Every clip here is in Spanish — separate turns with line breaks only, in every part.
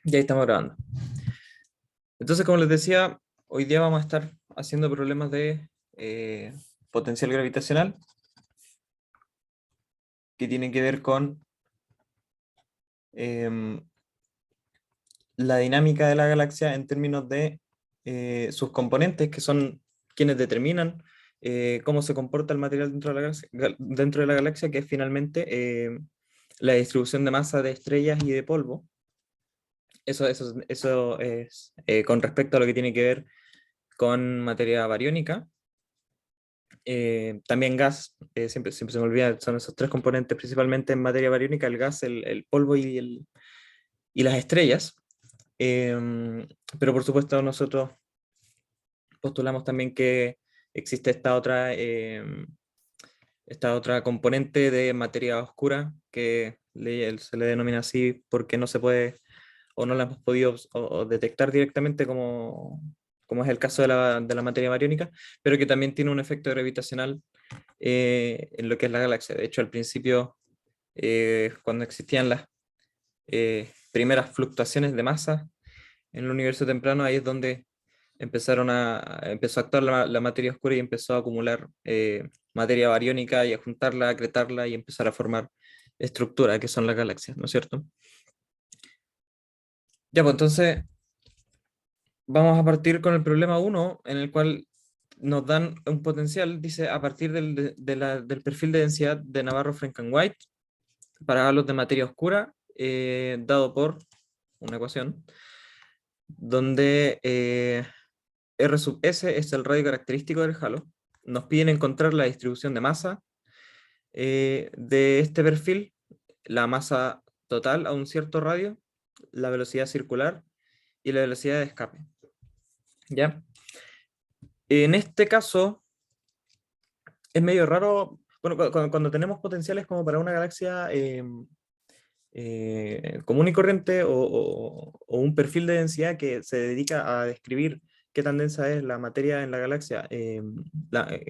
Ya estamos grabando. Entonces, como les decía, hoy día vamos a estar haciendo problemas de potencial gravitacional que tienen que ver con em, la dinámica de la galaxia en términos de sus componentes, que son quienes determinan cómo se comporta el material dentro de la galaxia, dentro de la galaxia, que es finalmente la distribución de masa de estrellas y de polvo. Eso es con respecto a lo que tiene que ver con materia bariónica. También gas, siempre se me olvida, son esos tres componentes, principalmente en materia bariónica: el gas, el polvo y las estrellas. Pero por supuesto nosotros postulamos también que existe esta otra componente de materia oscura que se le denomina así porque no se puede o no la hemos podido o detectar directamente como es el caso de la materia bariónica, pero que también tiene un efecto gravitacional en lo que es la galaxia. De hecho, al principio, cuando existían las primeras fluctuaciones de masa en el universo temprano, ahí es donde empezó a actuar la materia oscura y empezó a acumular materia bariónica y a juntarla, a acretarla y empezar a formar estructuras que son las galaxias, ¿no es cierto? Ya, pues entonces vamos a partir con el problema uno, en el cual nos dan un potencial, dice, a partir del perfil de densidad de Navarro-Franken-White para halos de materia oscura, dado por una ecuación, donde R sub S es el radio característico del halo. Nos piden encontrar la distribución de masa de este perfil, la masa total a un cierto radio, la velocidad circular y la velocidad de escape. ¿Ya? En este caso, es medio raro, bueno, cuando tenemos potenciales como para una galaxia común y corriente o un perfil de densidad que se dedica a describir qué tan densa es la materia en la galaxia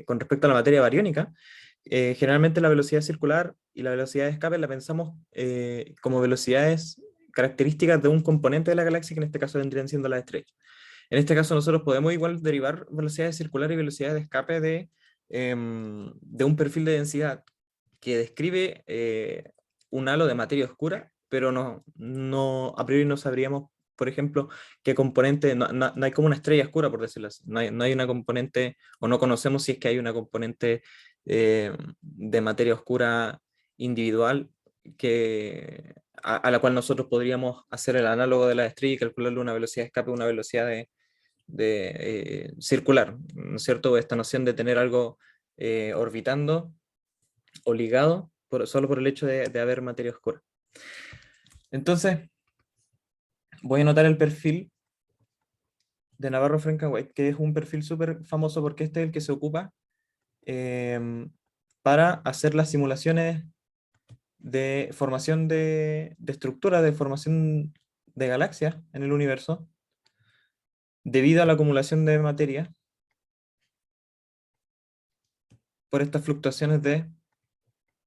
con respecto a la materia bariónica. Generalmente la velocidad circular y la velocidad de escape la pensamos como velocidades características de un componente de la galaxia, que en este caso vendrían siendo las estrellas. En este caso nosotros podemos igual derivar velocidades circular y velocidades de escape de un perfil de densidad que describe un halo de materia oscura, pero a priori no sabríamos, por ejemplo, qué componente, no hay como una estrella oscura, por decirlo así, no hay una componente, o no conocemos si es que hay una componente de materia oscura individual a la cual nosotros podríamos hacer el análogo de la estrella y calcularle una velocidad de escape, una velocidad de circular, ¿no es cierto? Esta noción de tener algo orbitando o ligado solo por el hecho de haber materia oscura. Entonces, voy a anotar el perfil de Navarro-Franken-White, que es un perfil súper famoso porque este es el que se ocupa para hacer las simulaciones de formación de estructura, de formación de galaxias en el universo, debido a la acumulación de materia por estas fluctuaciones de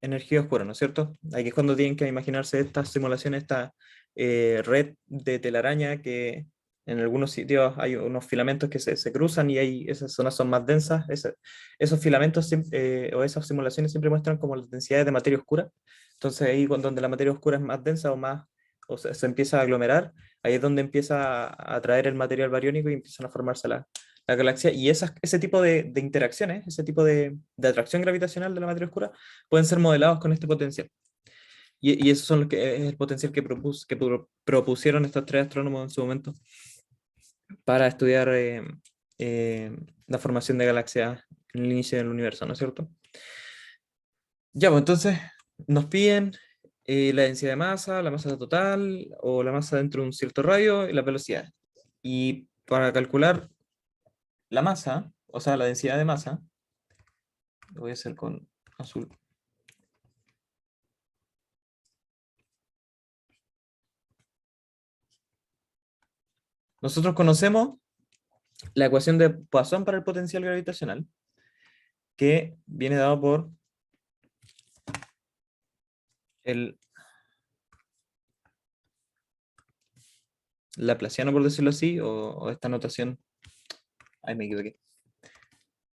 energía oscura, ¿no es cierto? Aquí es cuando tienen que imaginarse estas simulaciones, esta red de telaraña que en algunos sitios hay unos filamentos que se cruzan y esas zonas son más densas. Esos filamentos o esas simulaciones siempre muestran como las densidades de materia oscura. Entonces ahí donde la materia oscura es más densa o se empieza a aglomerar, ahí es donde empieza a atraer el material bariónico y empiezan a formarse la galaxia. Y ese tipo de interacciones, ese tipo de atracción gravitacional de la materia oscura, pueden ser modelados con este potencial. Y eso son es el potencial que propusieron estos tres astrónomos en su momento para estudiar la formación de galaxias en el inicio del universo, ¿no es cierto? Ya, pues entonces nos piden la densidad de masa, la masa total o la masa dentro de un cierto radio y la velocidad. Y para calcular la masa, o sea, la densidad de masa, lo voy a hacer con azul. Nosotros conocemos la ecuación de Poisson para el potencial gravitacional, que viene dado por el laplaciano, por decirlo así, o esta notación, ahí me equivoqué.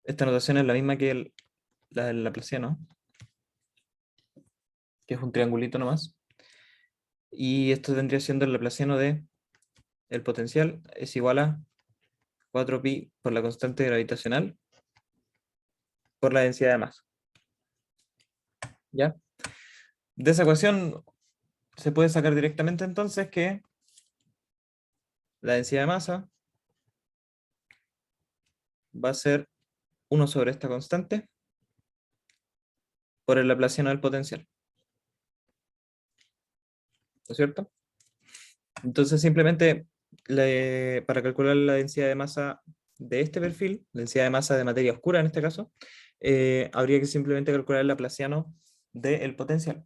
Esta notación es la misma que la del laplaciano, que es un triangulito nomás. Y esto vendría siendo el laplaciano de el potencial es igual a 4pi por la constante gravitacional por la densidad de masa. ¿Ya? De esa ecuación se puede sacar directamente entonces que la densidad de masa va a ser 1 sobre esta constante por el laplaciano del potencial. ¿No es cierto? Entonces simplemente para calcular la densidad de masa de este perfil, densidad de masa de materia oscura en este caso, habría que simplemente calcular el laplaciano del potencial.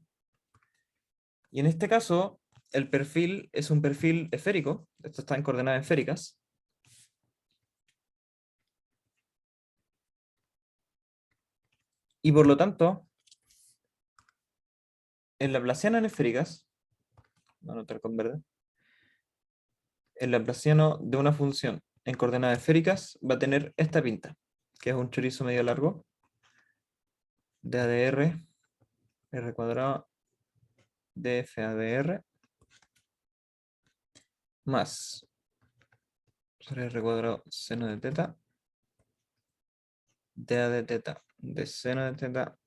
Y en este caso, el perfil es un perfil esférico, esto está en coordenadas esféricas, y por lo tanto, el laplaciano en esféricas, voy a anotar con verde, el laplaciano de una función en coordenadas esféricas va a tener esta pinta, que es un chorizo medio largo de ADR, R cuadrado, DF ADR, más sobre R cuadrado seno de teta, DA de teta, de seno de teta,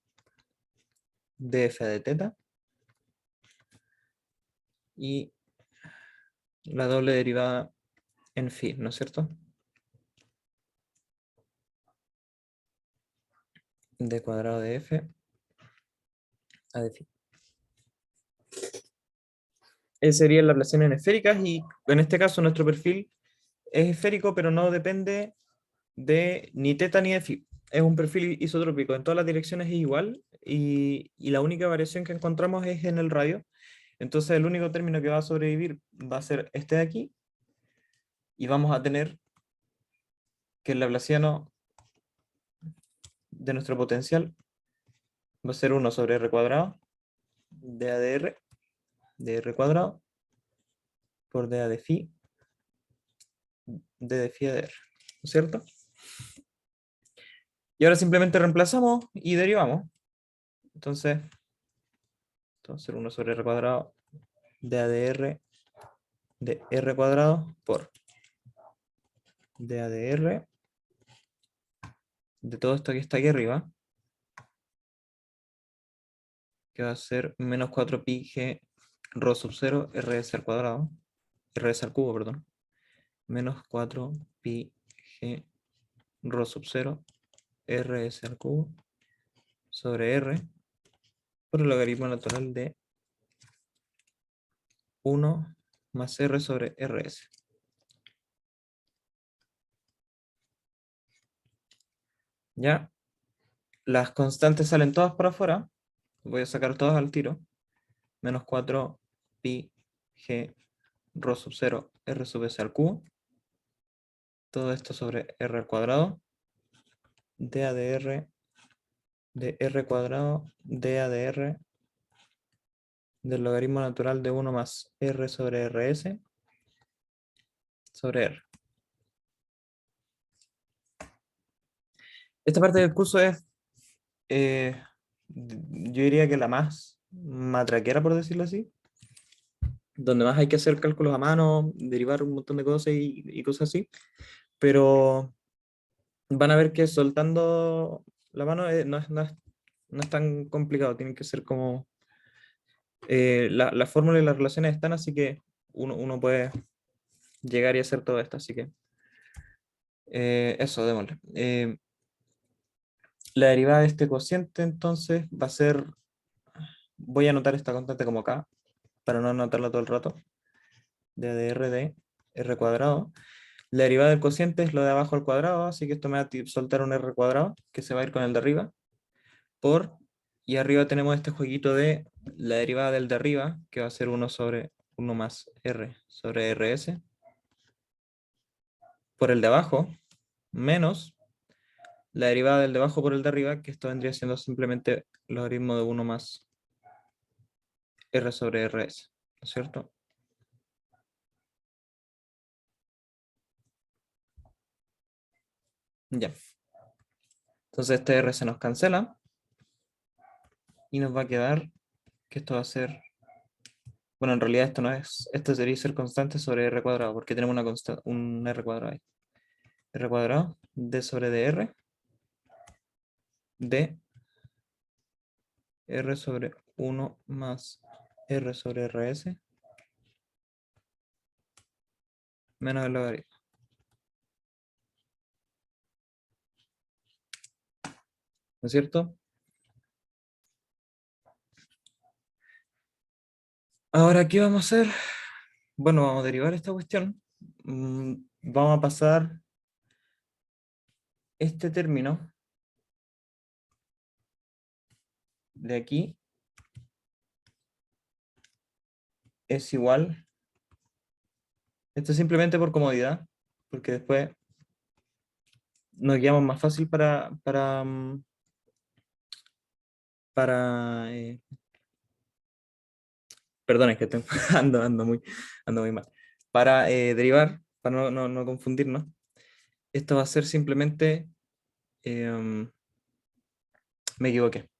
DF de teta, y la doble derivada en phi, ¿no es cierto? D cuadrado de F a de phi. Ese sería la Laplaciano en esféricas y en este caso nuestro perfil es esférico, pero no depende de ni teta ni de phi. Es un perfil isotrópico, en todas las direcciones es igual y la única variación que encontramos es en el radio. Entonces el único término que va a sobrevivir va a ser este de aquí y vamos a tener que el laplaciano de nuestro potencial va a ser 1 sobre r cuadrado de ADR de r cuadrado por dA de phi de phi de r, ¿no es cierto? Y ahora simplemente reemplazamos y derivamos. Entonces, esto va a ser 1 sobre r cuadrado de ADR de r cuadrado por dAdr de todo esto que está aquí arriba, que va a ser menos 4pi g rho sub 0 rs al cuadrado, rs al cubo, perdón, menos 4pi g rho sub 0 rs al cubo sobre r por el logaritmo natural de 1 más r sobre rs. ¿Ya? Las constantes salen todas para afuera. Voy a sacar todas al tiro. Menos 4 pi g rho sub 0 r sub s al cubo. Todo esto sobre r al cuadrado. dAdr de r cuadrado dAdr del logaritmo natural de 1 más r sobre rs sobre r. Esta parte del curso es, yo diría que la más matraquera, por decirlo así, donde más hay que hacer cálculos a mano, derivar un montón de cosas y cosas así, pero van a ver que soltando la mano no es tan complicado, tienen que ser como... la fórmula y las relaciones están, así que uno puede llegar y hacer todo esto, así que eso, démosle. La derivada de este cociente entonces va a ser, voy a anotar esta constante como K, para no anotarla todo el rato, de AdR de R cuadrado. La derivada del cociente es lo de abajo al cuadrado, así que esto me va a soltar un R cuadrado, que se va a ir con el de arriba, por, y arriba tenemos este jueguito de la derivada del de arriba, que va a ser 1 sobre 1 más R sobre RS, por el de abajo, menos la derivada del de abajo por el de arriba, que esto vendría siendo simplemente el logaritmo de 1 más R sobre RS, ¿no es cierto? Ya. Entonces este R se nos cancela y nos va a quedar que esto va a ser, bueno, en realidad esto no es, esto debería ser constante sobre R cuadrado, porque tenemos un R cuadrado ahí. R cuadrado, D sobre DR, D, R sobre 1 más R sobre RS, menos el logaritmo. ¿No es cierto? Ahora, ¿qué vamos a hacer? Bueno, vamos a derivar esta cuestión. Vamos a pasar este término de aquí es igual. Esto es simplemente por comodidad, porque después nos guiamos más fácil para perdón, es que ando muy mal. Para derivar, para no confundirnos, esto va a ser simplemente, em, me equivoqué.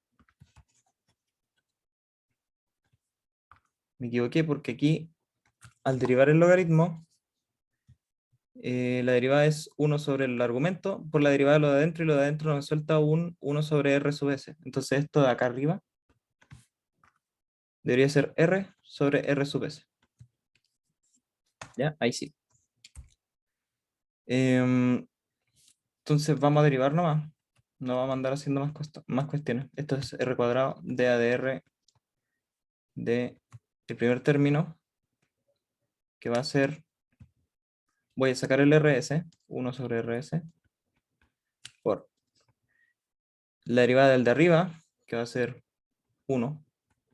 Me equivoqué porque aquí, al derivar el logaritmo, la derivada es 1 sobre el argumento por la derivada de lo de adentro, y lo de adentro nos suelta un 1 sobre r sub s. Entonces esto de acá arriba debería ser r sobre r sub s. ¿Ya? Ahí sí. Entonces vamos a derivar nomás. No vamos a andar haciendo más cuestiones. Esto es r cuadrado de ADR de el primer término, que va a ser, voy a sacar el RS, 1 sobre RS, por la derivada del de arriba, que va a ser 1,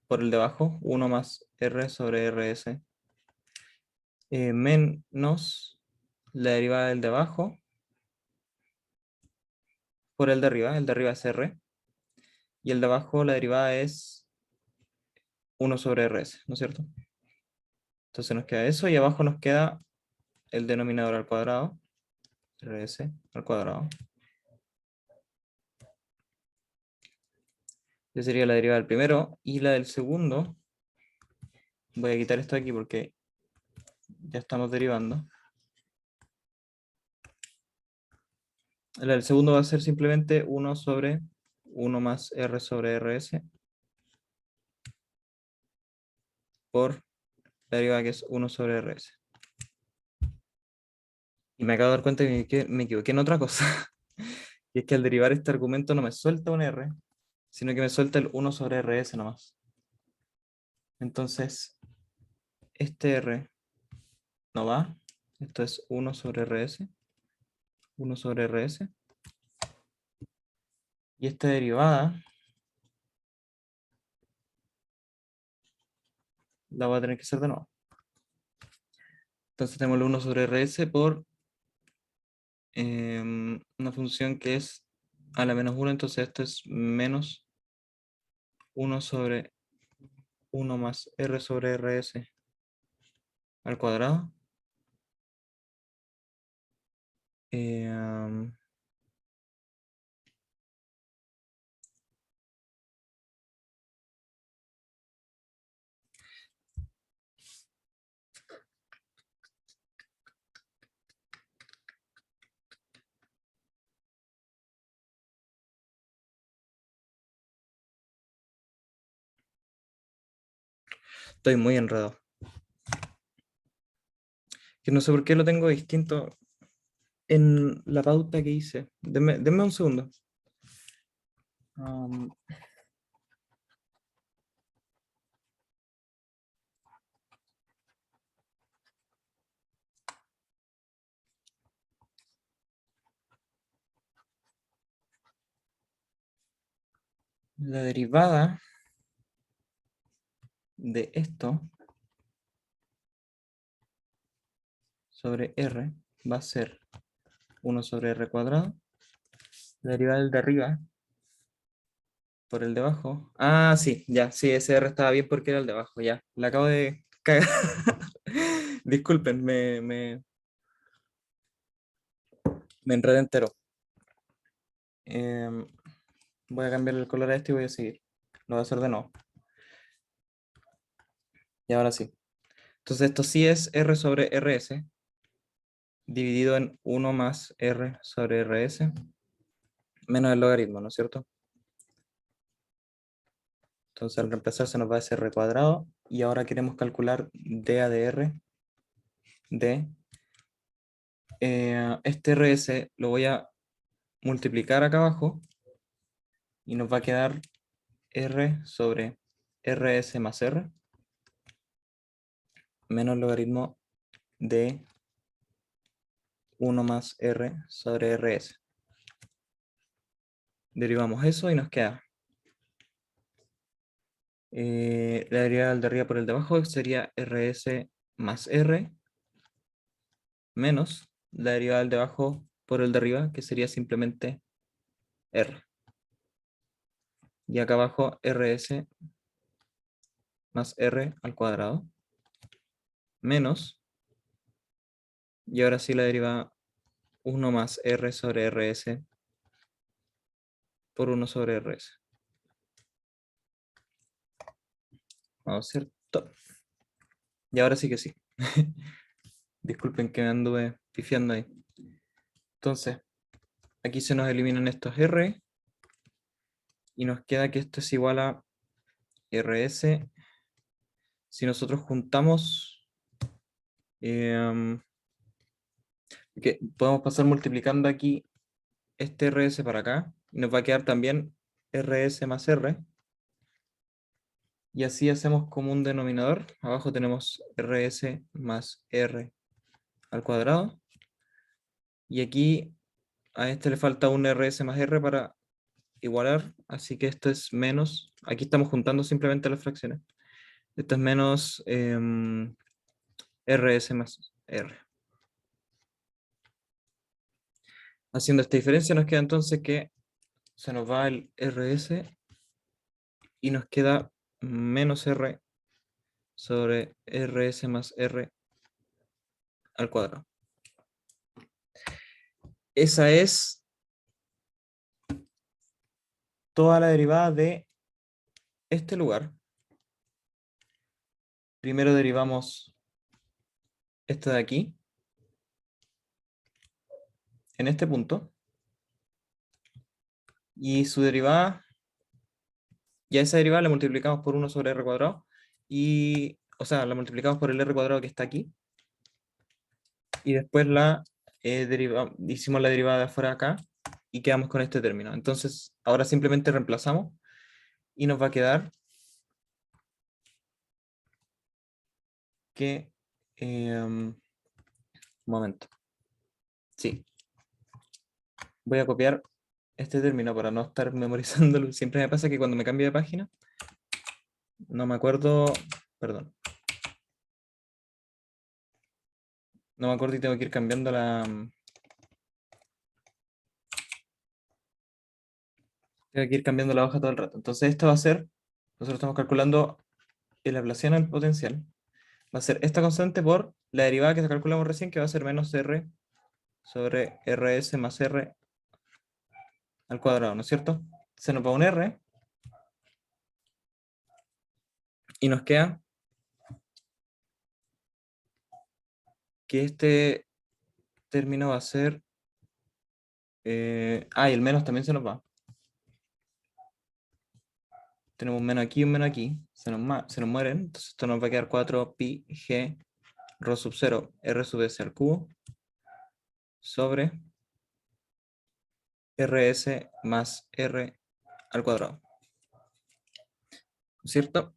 por el de abajo, 1 más R sobre RS, menos la derivada del de abajo, por el de arriba es R, y el de abajo la derivada es 1 sobre RS, ¿no es cierto? Entonces nos queda eso, y abajo nos queda el denominador al cuadrado, RS al cuadrado. Esa sería la derivada del primero, y la del segundo, voy a quitar esto de aquí porque ya estamos derivando. La del segundo va a ser simplemente 1 sobre 1 más R sobre RS por la derivada que es 1 sobre RS. Y me acabo de dar cuenta que me equivoqué en otra cosa. Y es que al derivar este argumento no me suelta un R, sino que me suelta el 1 sobre RS nomás. Entonces, este R no va. Esto es 1 sobre RS. 1 sobre RS. Y esta derivada la voy a tener que hacer de nuevo. Entonces tenemos el 1 sobre RS por una función que es a la menos 1, entonces esto es menos 1 sobre 1 más R sobre RS al cuadrado. Eh, Estoy muy enredado. Que no sé por qué lo tengo distinto en la pauta que hice. Denme un segundo. Um, la derivada de esto sobre R va a ser 1 sobre R cuadrado. La derivada del de arriba por el de abajo. Ah, sí, ya, sí, ese R estaba bien porque era el de abajo, ya. La acabo de cagar. Disculpen, me enredé entero. Voy a cambiar el color a este y voy a seguir. Lo voy a hacer de nuevo. Y ahora sí. Entonces esto sí es R sobre RS, dividido en 1 más R sobre RS, menos el logaritmo, ¿no es cierto? Entonces al reemplazar se nos va ese R cuadrado, y ahora queremos calcular dA de R de este RS lo voy a multiplicar acá abajo, y nos va a quedar R sobre RS más R, menos logaritmo de 1 más R sobre RS. Derivamos eso y nos queda la derivada del de arriba por el de abajo sería RS más R, menos la derivada del de abajo por el de arriba, que sería simplemente R. Y acá abajo RS más R al cuadrado, menos, y ahora sí la derivada 1 más R sobre RS por 1 sobre RS. Vamos, ¿cierto? Y ahora sí que sí. Disculpen que me anduve pifiando ahí. Entonces, aquí se nos eliminan estos R, y nos queda que esto es igual a RS. Si nosotros juntamos, que podemos pasar multiplicando aquí este RS para acá, y nos va a quedar también RS más R, y así hacemos como un denominador. Abajo tenemos RS más R al cuadrado, y aquí a este le falta un RS más R para igualar, así que esto es menos, aquí estamos juntando simplemente las fracciones, esto es menos RS más R. Haciendo esta diferencia nos queda entonces que se nos va el RS y nos queda menos R sobre RS más R al cuadrado. Esa es toda la derivada de este lugar. Primero derivamos esto de aquí, en este punto, y su derivada, ya esa derivada la multiplicamos por 1 sobre R cuadrado, y, o sea, la multiplicamos por el R cuadrado que está aquí, y después hicimos la derivada de afuera acá, y quedamos con este término. Entonces, ahora simplemente reemplazamos, y nos va a quedar que, un momento, sí, voy a copiar este término para no estar memorizándolo. Siempre me pasa que cuando me cambio de página, no me acuerdo, perdón, no me acuerdo y tengo que ir cambiando la hoja todo el rato. Entonces esto va a ser, nosotros estamos calculando el Laplaciano del potencial, va a ser esta constante por la derivada que calculamos recién, que va a ser menos R sobre RS más R al cuadrado, ¿no es cierto? Se nos va un R, y nos queda que este término va a ser, y el menos también se nos va. Tenemos un menos aquí y un menos aquí, se nos mueren, entonces esto nos va a quedar 4 pi g rho sub 0 r sub s al cubo sobre rs más r al cuadrado, ¿cierto?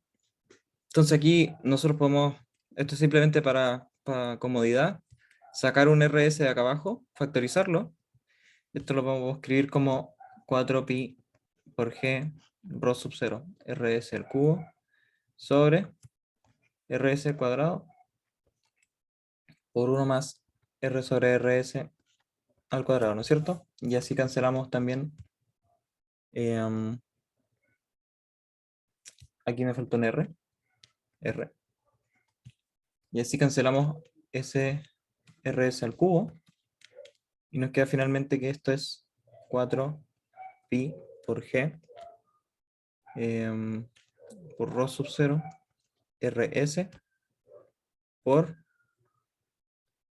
Entonces aquí nosotros podemos, esto es simplemente para comodidad, sacar un rs de acá abajo, factorizarlo. Esto lo vamos a escribir como 4 pi por g rho sub 0 rs al cubo sobre rs al cuadrado por 1 más r sobre rs al cuadrado, ¿no es cierto? Y así cancelamos también, aquí me faltó un R, y así cancelamos ese rs al cubo, y nos queda finalmente que esto es 4 pi por g por rho sub 0 rs por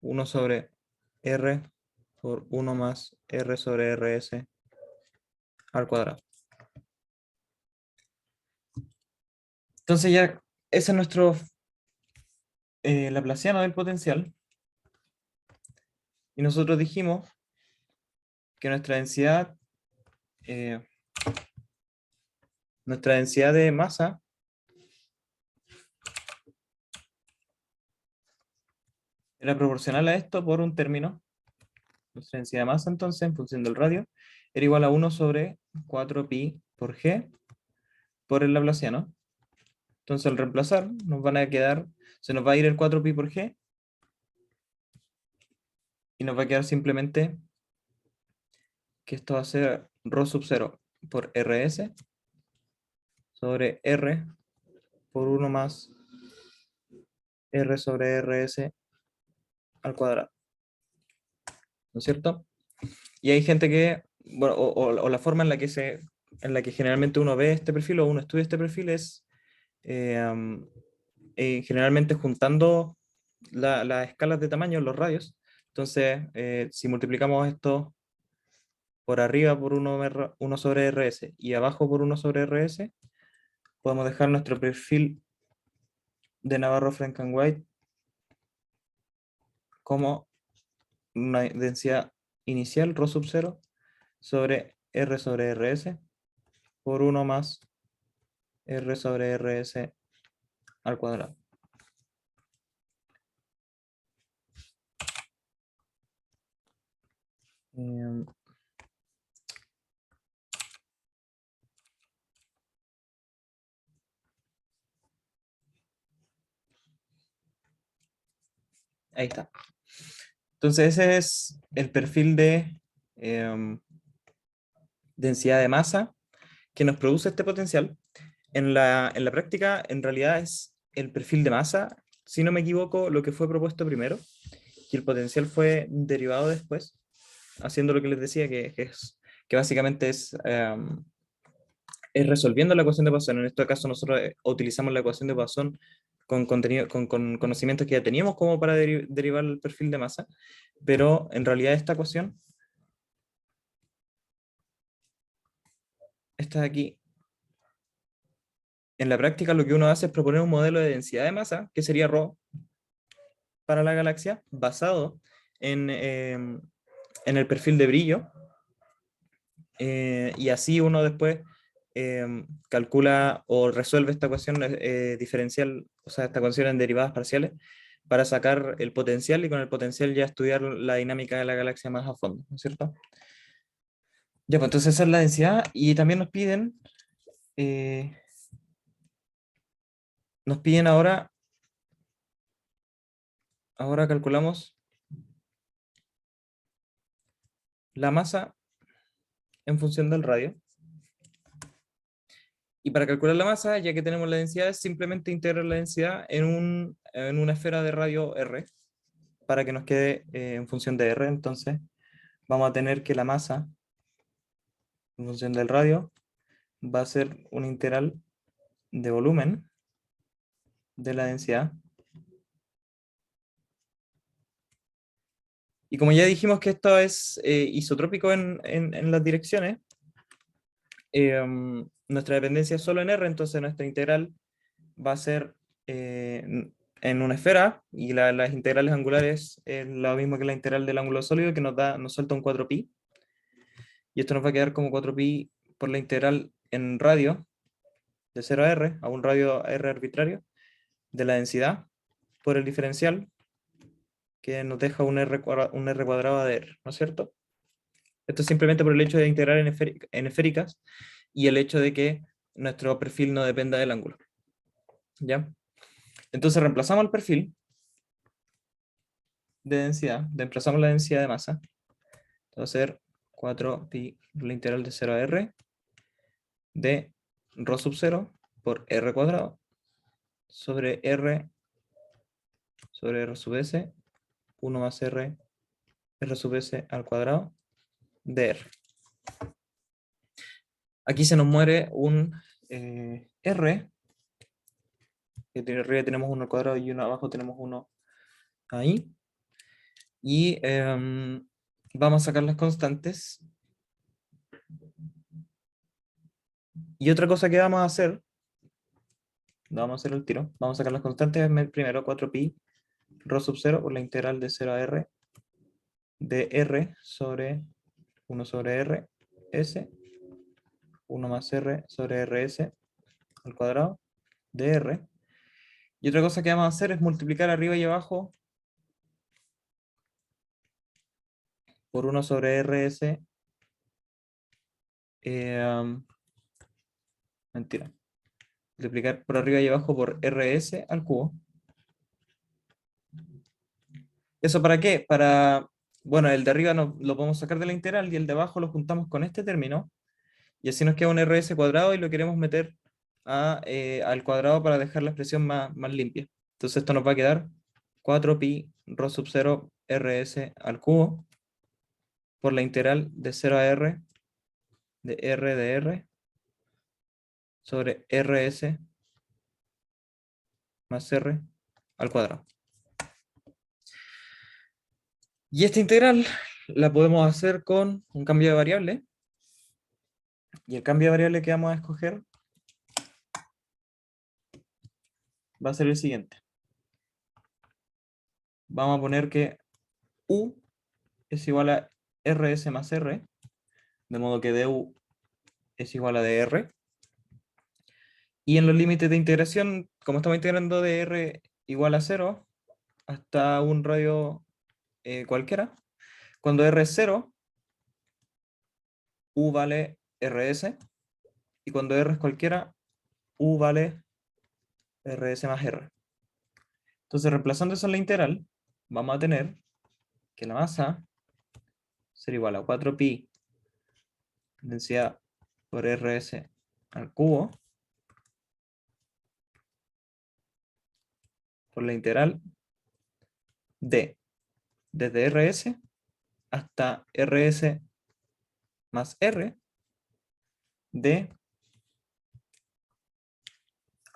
1 sobre r por 1 más r sobre rs al cuadrado. Entonces ya ese es nuestro laplaciano del potencial. Y nosotros dijimos que eh, nuestra densidad de masa era proporcional a esto por un término. Nuestra densidad de masa entonces, en función del radio, era igual a 1 sobre 4pi por g por el laplaciano. Entonces al reemplazar nos van a quedar, se nos va a ir el 4pi por g y nos va a quedar simplemente que esto va a ser rho sub 0 por rs sobre r por 1 más r sobre rs al cuadrado. ¿No es cierto? Y hay gente que, bueno, o la forma en la que generalmente uno ve este perfil o uno estudia este perfil es generalmente juntando las escalas de tamaño, los radios. Entonces, si multiplicamos esto por arriba por 1 sobre rs y abajo por 1 sobre rs, podemos dejar nuestro perfil de Navarro-Franken-White como una densidad inicial, rho sub 0, sobre rs por 1 más r sobre rs al cuadrado. Eh, Ahí está. Entonces ese es el perfil de densidad de masa que nos produce este potencial. En la práctica, en realidad es el perfil de masa, si no me equivoco, lo que fue propuesto primero, y el potencial fue derivado después, haciendo lo que les decía, que básicamente es resolviendo la ecuación de Poisson. En este caso nosotros utilizamos la ecuación de Poisson con conocimientos que ya teníamos como para derivar el perfil de masa, pero en realidad esta ecuación, esta de aquí, en la práctica lo que uno hace es proponer un modelo de densidad de masa, que sería ρ para la galaxia, basado en el perfil de brillo, y así uno después calcula o resuelve esta ecuación diferencial, o sea, esta ecuación en derivadas parciales, para sacar el potencial y con el potencial ya estudiar la dinámica de la galaxia más a fondo, ¿no es cierto? Ya, pues entonces esa es la densidad y también eh, nos piden ahora calculamos la masa en función del radio. Y para calcular la masa, ya que tenemos la densidad, es simplemente integrar la densidad en una esfera de radio R, para que nos quede en función de R. Entonces, vamos a tener que la masa, en función del radio, va a ser una integral de volumen de la densidad. Y como ya dijimos que esto es isotrópico en las direcciones, nuestra dependencia es solo en R, entonces nuestra integral va a ser en una esfera, y las integrales angulares es lo mismo que la integral del ángulo sólido, que nos suelta un 4pi, y esto nos va a quedar como 4pi por la integral en radio, de 0 a r, a un radio r arbitrario, de la densidad, por el diferencial, que nos deja un r cuadrado de r, ¿no es cierto? Esto es simplemente por el hecho de integrar en esféricas, y el hecho de que nuestro perfil no dependa del ángulo. ¿Ya? Entonces reemplazamos el perfil de densidad, reemplazamos la densidad de masa. Va a ser 4pi la integral de 0 a r de rho sub 0 por r cuadrado sobre r sub s, 1 más r sub s al cuadrado de r. Aquí se nos muere un R, que arriba tenemos uno al cuadrado y uno abajo tenemos uno ahí. Y vamos a sacar las constantes. Y otra cosa que vamos a hacer, lo vamos a hacer el tiro, vamos a sacar las constantes primero, 4pi rho sub 0 por la integral de 0 a r de r sobre 1 sobre r s, 1 más r sobre rs al cuadrado de r. Y otra cosa que vamos a hacer es multiplicar arriba y abajo por 1 sobre rs, mentira, multiplicar por arriba y abajo por rs al cubo. ¿Eso para qué? Bueno, el de arriba lo podemos sacar de la integral y el de abajo lo juntamos con este término y así nos queda un rs cuadrado y lo queremos meter al cuadrado para dejar la expresión más limpia. Entonces esto nos va a quedar 4pi rho sub 0 rs al cubo por la integral de 0 a r de r sobre rs más r al cuadrado. Y esta integral la podemos hacer con un cambio de variable. Y el cambio de variable que vamos a escoger va a ser el siguiente. Vamos a poner que u es igual a rs más r, de modo que du es igual a dr. Y en los límites de integración, como estamos integrando de r igual a 0 hasta un radio cualquiera, cuando r es 0, u vale rs, y cuando r es cualquiera, u vale rs más r. Entonces, reemplazando eso en la integral, vamos a tener que la masa será igual a 4pi densidad por rs al cubo por la integral de desde rs hasta rs más r de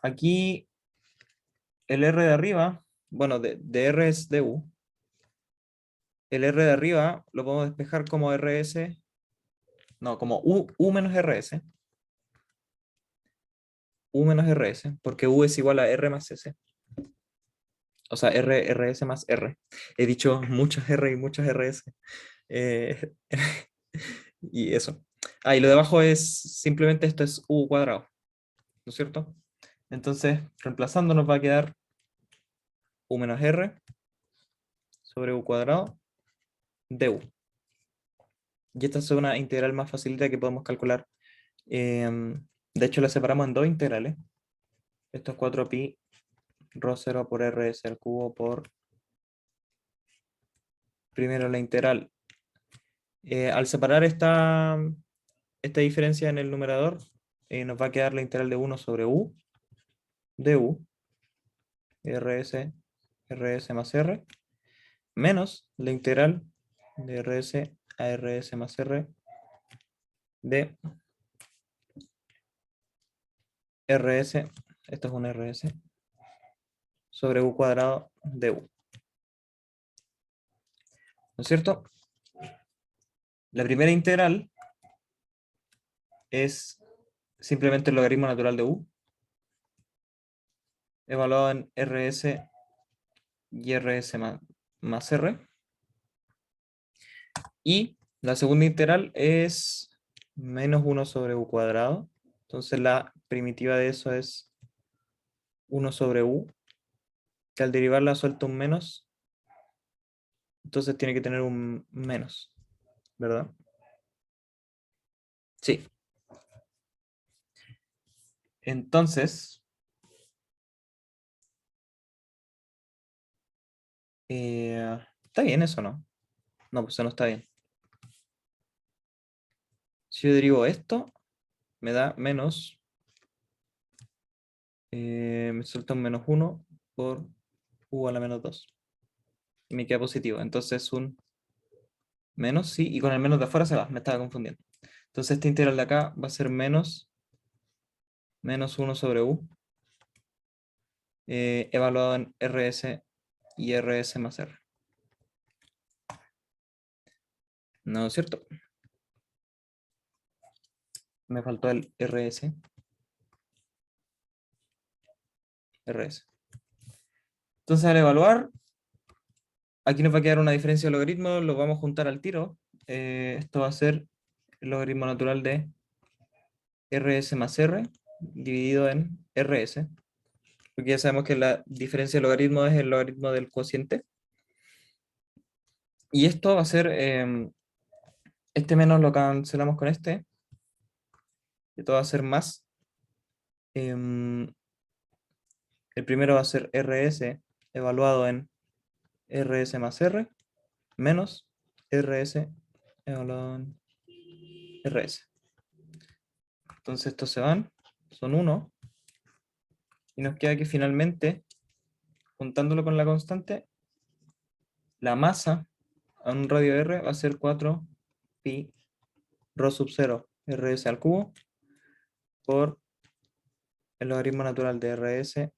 aquí el r de arriba, bueno, de r es du, el r de arriba lo podemos despejar como rs, no, como u menos rs, u menos rs, porque u es igual a r más s. O sea, rs más r. He dicho muchas r y muchas rs. Eh, y eso. Ah, y lo de abajo es simplemente esto es u cuadrado, ¿no es cierto? Entonces, reemplazando nos va a quedar u menos r sobre u cuadrado du. Y esta es una integral más facilita que podemos calcular. De hecho, la separamos en dos integrales. Esto es 4pi rho 0 por rs al cubo por primero la integral. Al separar esta diferencia en el numerador, nos va a quedar la integral de 1 sobre u de u, rs más r, menos la integral de rs a rs más r de rs, esto es un rs, sobre u cuadrado de u. ¿No es cierto? La primera integral es simplemente el logaritmo natural de u, evaluado en rs y rs más r. Y la segunda integral es menos 1 sobre u cuadrado. Entonces la primitiva de eso es 1 sobre u, que al derivarla suelta un menos, entonces tiene que tener un menos, ¿verdad? Sí. Entonces, ¿está bien eso, no? No, pues eso no está bien. Si yo derivo esto, me da menos, me suelta un menos 1 por u a la menos 2. Y me queda positivo. Entonces un menos, sí, y con el menos de afuera se va, me estaba confundiendo. Entonces esta integral de acá va a ser menos 1 sobre u, evaluado en RS y RS más R. ¿No es cierto? Me faltó el RS. Entonces al evaluar, aquí nos va a quedar una diferencia de logaritmo, lo vamos a juntar al tiro. Esto va a ser el logaritmo natural de RS más R dividido en RS, porque ya sabemos que la diferencia de logaritmo es el logaritmo del cociente. Y esto va a ser, este menos lo cancelamos con este, y esto va a ser más. El primero va a ser RS evaluado en RS más R, menos RS evaluado en RS. Entonces estos se van, son 1, y nos queda que finalmente, juntándolo con la constante, la masa a un radio R va a ser 4 pi rho sub 0 RS al cubo por el logaritmo natural de RS.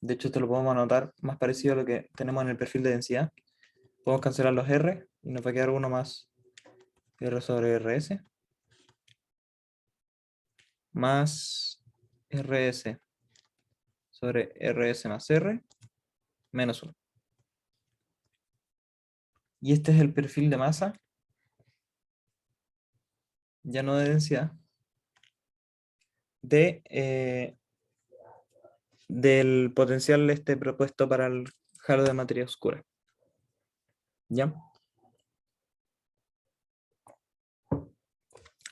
De hecho, esto lo podemos anotar más parecido a lo que tenemos en el perfil de densidad. Podemos cancelar los R y nos va a quedar 1 más R sobre RS más RS sobre RS más R menos 1. Y este es el perfil de masa, ya no de densidad, del potencial propuesto para el halo de materia oscura. ¿Ya?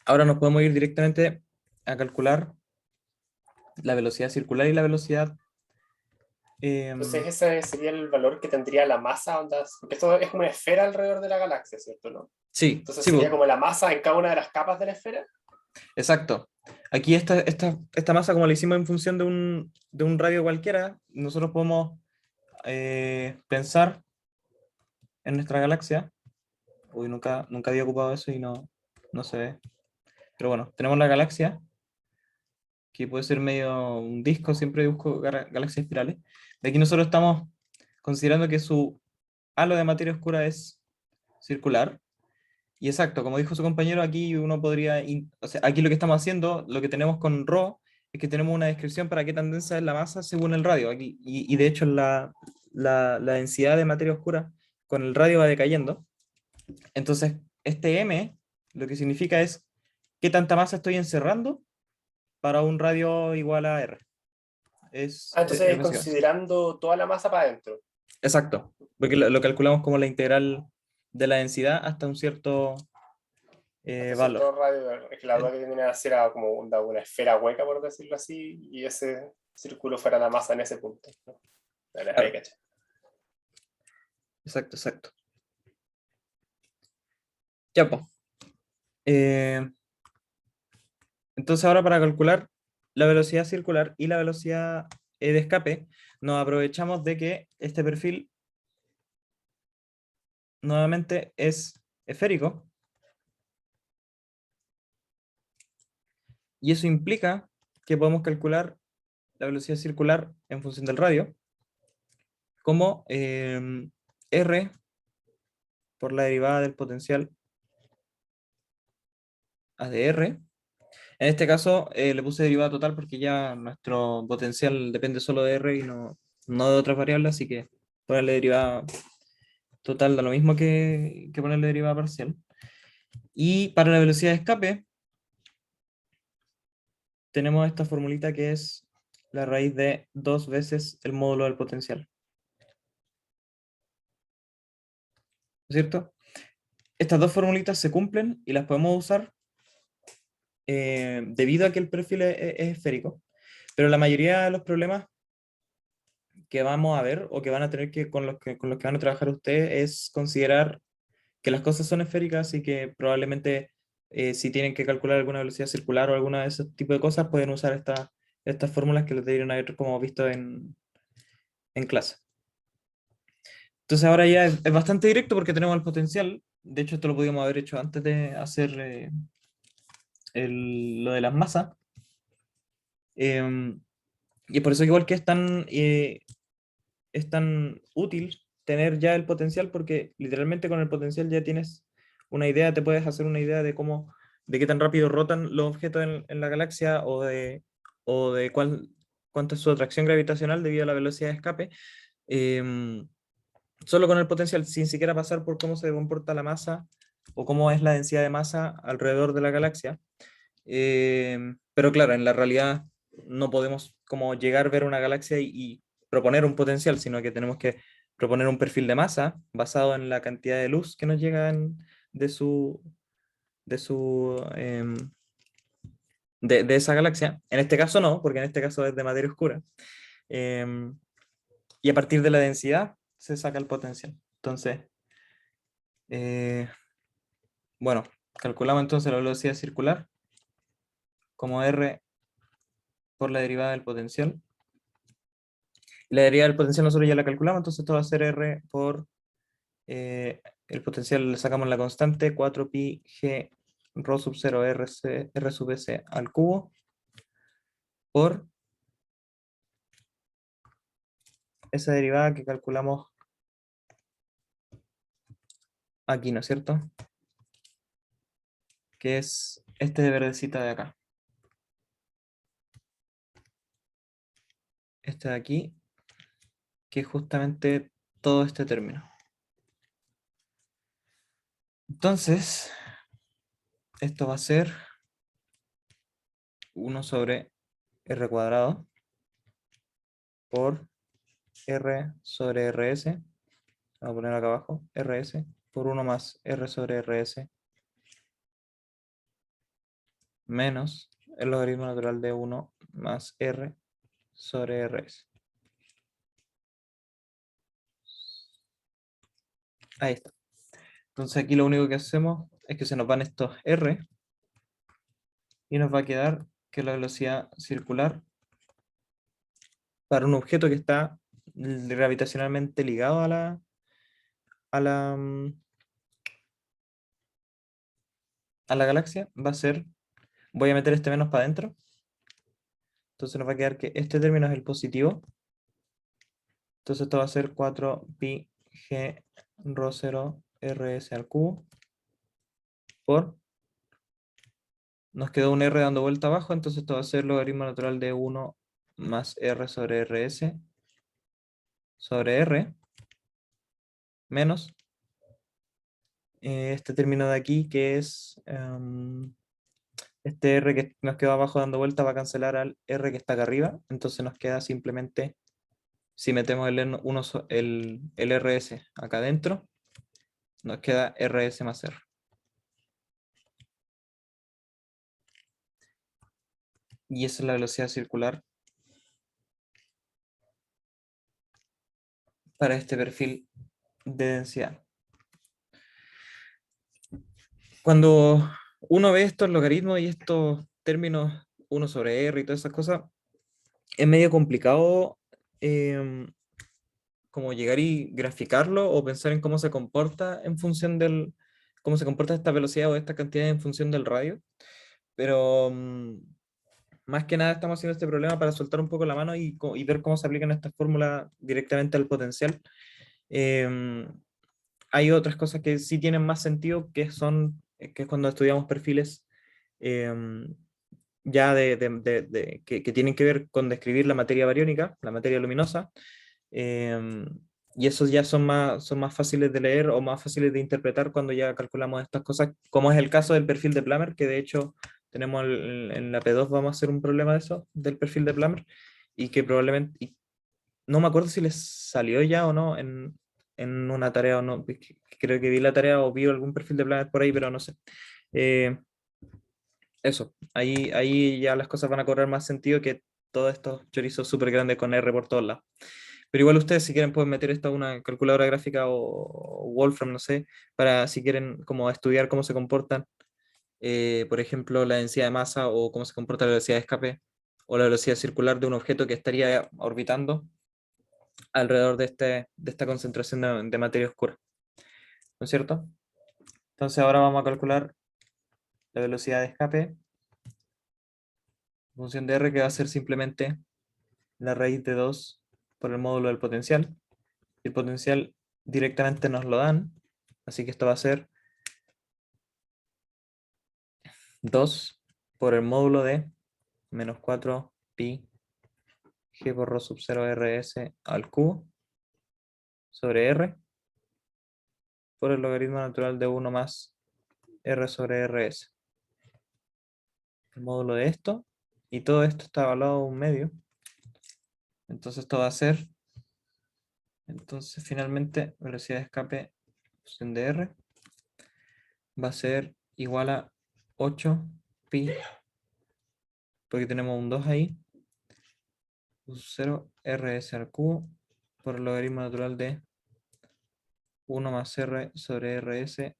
Ahora nos podemos ir directamente a calcular la velocidad circular y la velocidad.
Entonces ese sería el valor que tendría la masa, porque esto es como una esfera alrededor de la galaxia, ¿cierto? ¿No?
Sí,
Entonces
sí,
sería como la masa en cada una de las capas de la esfera.
exacto. Aquí esta masa, como la hicimos en función de un radio cualquiera, nosotros podemos pensar en nuestra galaxia. Uy, nunca había ocupado eso y no se ve. Pero bueno, tenemos la galaxia, que puede ser medio un disco, siempre busco galaxias espirales. De aquí nosotros estamos considerando que su halo de materia oscura es circular. Y exacto, como dijo su compañero, aquí uno podría, o sea, aquí lo que estamos haciendo, lo que tenemos con Rho, es que tenemos una descripción para qué tan densa es la masa según el radio. Aquí, y de hecho la densidad de materia oscura con el radio va decayendo. Entonces, este M lo que significa es qué tanta masa estoy encerrando para un radio igual a R. Es
Entonces
básicamente eso.
considerando toda la masa para adentro.
Exacto, porque lo calculamos como la integral de la densidad hasta un cierto
Hasta
valor.
cierto radio, es que la duda que tenía era como una esfera hueca, por decirlo así, y ese círculo fuera la masa en ese punto, ¿no? Ahí
Claro,
caché.
exacto. Ya, pues. Entonces ahora para calcular la velocidad circular y la velocidad de escape, nos aprovechamos de que este perfil nuevamente es esférico, y eso implica que podemos calcular la velocidad circular en función del radio como R por la derivada del potencial a de R. En este caso le puse derivada total porque ya nuestro potencial depende solo de R y no de otras variables, así que ponerle derivada total da lo mismo que ponerle derivada parcial. Y para la velocidad de escape tenemos esta formulita que es la raíz de 2 veces el módulo del potencial. ¿Cierto? Estas dos formulitas se cumplen y las podemos usar debido a que el perfil es esférico, pero la mayoría de los problemas que vamos a ver o que van a tener con los que van a trabajar ustedes es considerar que las cosas son esféricas y que probablemente si tienen que calcular alguna velocidad circular o alguna de ese tipo de cosas pueden usar estas fórmulas que les deberían haber como visto en clase. Entonces ahora ya es bastante directo porque tenemos el potencial De hecho, esto lo podíamos haber hecho antes de hacer lo de las masas. Em, y por eso igual que es tan útil tener ya el potencial, porque literalmente con el potencial ya tienes una idea, te puedes hacer una idea de cómo, de qué tan rápido rotan los objetos en la galaxia o de cuánto es su atracción gravitacional debido a la velocidad de escape. Em, Solo con el potencial, sin siquiera pasar por cómo se comporta la masa o cómo es la densidad de masa alrededor de la galaxia. Pero claro, en la realidad no podemos como llegar a ver una galaxia y proponer un potencial, sino que tenemos que proponer un perfil de masa basado en la cantidad de luz que nos llega de su, de su de esa galaxia. En este caso no, porque en este caso es de materia oscura. Em, y a partir de la densidad se saca el potencial. Entonces, eh, bueno, calculamos entonces la velocidad circular como r por la derivada del potencial. La derivada del potencial nosotros ya la calculamos, entonces esto va a ser r por el potencial, le sacamos la constante 4pi g rho sub 0 r sub s al cubo por esa derivada que calculamos aquí, ¿no es cierto? Que es este de verdecita de acá. Este de aquí, que es justamente todo este término. Entonces, esto va a ser 1 sobre r cuadrado por r sobre rs, voy a poner acá abajo, rs, por 1 más r sobre rs, menos el logaritmo natural de 1 más r sobre rs. Ahí está. Entonces aquí lo único que hacemos es que se nos van estos r y nos va a quedar que la velocidad circular para un objeto que está gravitacionalmente ligado a la, mm, a la galaxia va a ser, voy a meter este menos para adentro, entonces nos va a quedar que este término es el positivo, entonces esto va a ser 4pi g rho 0 rs al cubo por, nos quedó un r dando vuelta abajo, entonces esto va a ser logaritmo natural de 1 más r sobre rs sobre r menos este término de aquí que es este r que nos quedó abajo dando vuelta va a cancelar al r que está acá arriba, entonces nos queda simplemente, si metemos el rs acá adentro, nos queda rs más r. Y esa es la velocidad circular para este perfil de densidad. Cuando uno ve estos logaritmos y estos términos 1 sobre r y todas esas cosas, es medio complicado como llegar y graficarlo o pensar en cómo se comporta en función cómo se comporta esta velocidad o esta cantidad en función del radio. Pero más que nada estamos haciendo este problema para soltar un poco la mano y ver cómo se aplican estas fórmulas directamente al potencial. Em, Hay otras cosas que sí tienen más sentido, que es cuando estudiamos perfiles em, ya que tienen que ver con describir la materia bariónica, la materia luminosa, em, y esos ya son más fáciles de leer o más fáciles de interpretar cuando ya calculamos estas cosas, como es el caso del perfil de Plummer, que de hecho tenemos en la P2 vamos a hacer un problema de eso, del perfil de Plummer, y que probablemente, no me acuerdo si les salió ya o no en una tarea o no, creo que vi la tarea o vi algún perfil de Plummer por ahí, pero no sé. Eh, Eso, ahí ya las cosas van a cobrar más sentido que todos estos chorizos súper grandes con R por todos lados. Pero igual ustedes si quieren pueden meter esto a una calculadora gráfica o Wolfram, no sé, para si quieren como estudiar cómo se comportan, por ejemplo, la densidad de masa o cómo se comporta la velocidad de escape o la velocidad circular de un objeto que estaría orbitando alrededor de esta concentración de materia oscura. ¿No es cierto? Entonces ahora vamos a calcular la velocidad de escape en función de R, que va a ser simplemente la raíz de 2 por el módulo del potencial. El potencial directamente nos lo dan, así que esto va a ser 2 por el módulo de menos 4 pi g por rho sub 0 rs al cubo sobre r por el logaritmo natural de 1 más r sobre rs. El módulo de esto, y todo esto está evaluado a un medio. Entonces esto va a ser, entonces finalmente, velocidad de escape en función de r va a ser igual a 8 pi, porque tenemos un 2 ahí, 0 rs al cubo por el logaritmo natural de 1 más r sobre rs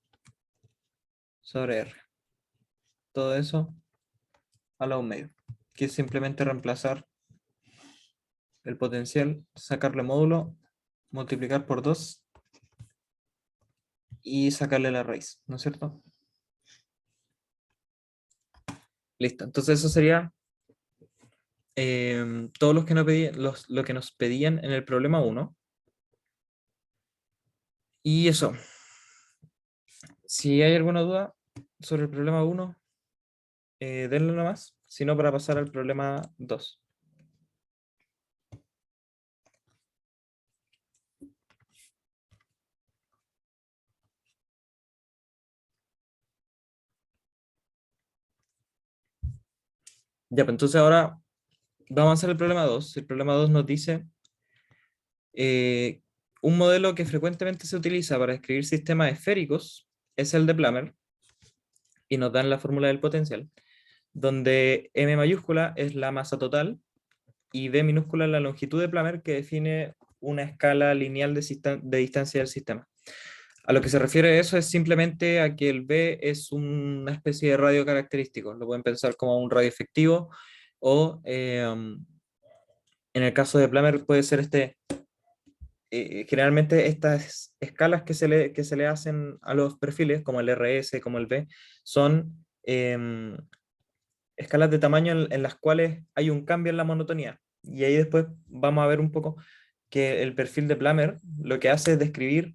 sobre r. Todo eso a la un medio, que es simplemente reemplazar el potencial, sacarle módulo, multiplicar por 2 y sacarle la raíz, ¿no es cierto? Listo, entonces eso sería todos los que nos pedían, lo que nos pedían en el problema 1. Y eso, si hay alguna duda sobre el problema 1, denle nomás, si no para pasar al problema 2. Ya, pues entonces ahora vamos a hacer el problema 2. El problema 2 nos dice un modelo que frecuentemente se utiliza para describir sistemas esféricos es el de Plummer, y nos dan la fórmula del potencial, donde m mayúscula es la masa total y d minúscula es la longitud de Plummer, que define una escala lineal de distancia del sistema. A lo que se refiere eso es simplemente a que el B es una especie de radio característico. Lo pueden pensar como un radio efectivo o en el caso de Plummer puede ser generalmente estas escalas que se le hacen a los perfiles, como el RS, como el B, son escalas de tamaño en las cuales hay un cambio en la monotonía. Y ahí después vamos a ver un poco que el perfil de Plummer lo que hace es describir,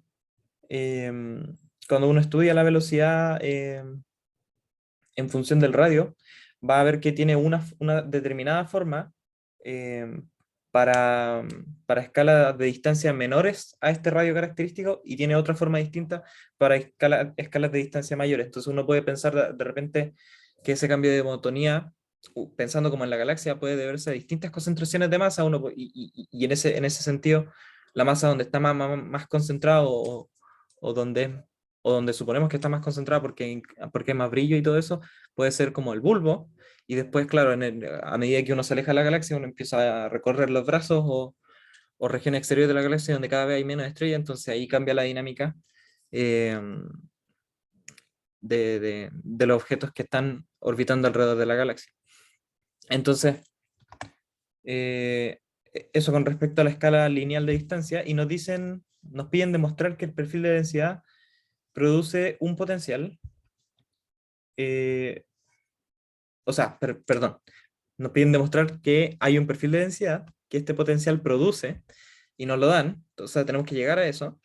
cuando uno estudia la velocidad en función del radio, va a ver que tiene una determinada forma eh, para escalas de distancia menores a este radio característico, y tiene otra forma distinta para escalas de distancia mayores. Entonces uno puede pensar de repente que ese cambio de monotonía, pensando como en la galaxia, puede deberse a distintas concentraciones de masa, y en ese sentido, la masa donde está más concentrado o donde suponemos que está más concentrada porque hay más brillo y todo eso, puede ser como el bulbo, y después, claro, a medida que uno se aleja de la galaxia, uno empieza a recorrer los brazos o regiones exteriores de la galaxia donde cada vez hay menos estrellas, entonces ahí cambia la dinámica eh, de los objetos que están orbitando alrededor de la galaxia. Entonces, eso con respecto a la escala lineal de distancia, y nos piden demostrar que el perfil de densidad produce un potencial, eh, o sea, perdón, nos piden demostrar que hay un perfil de densidad que este potencial produce, y nos lo dan, o sea, tenemos que llegar a eso,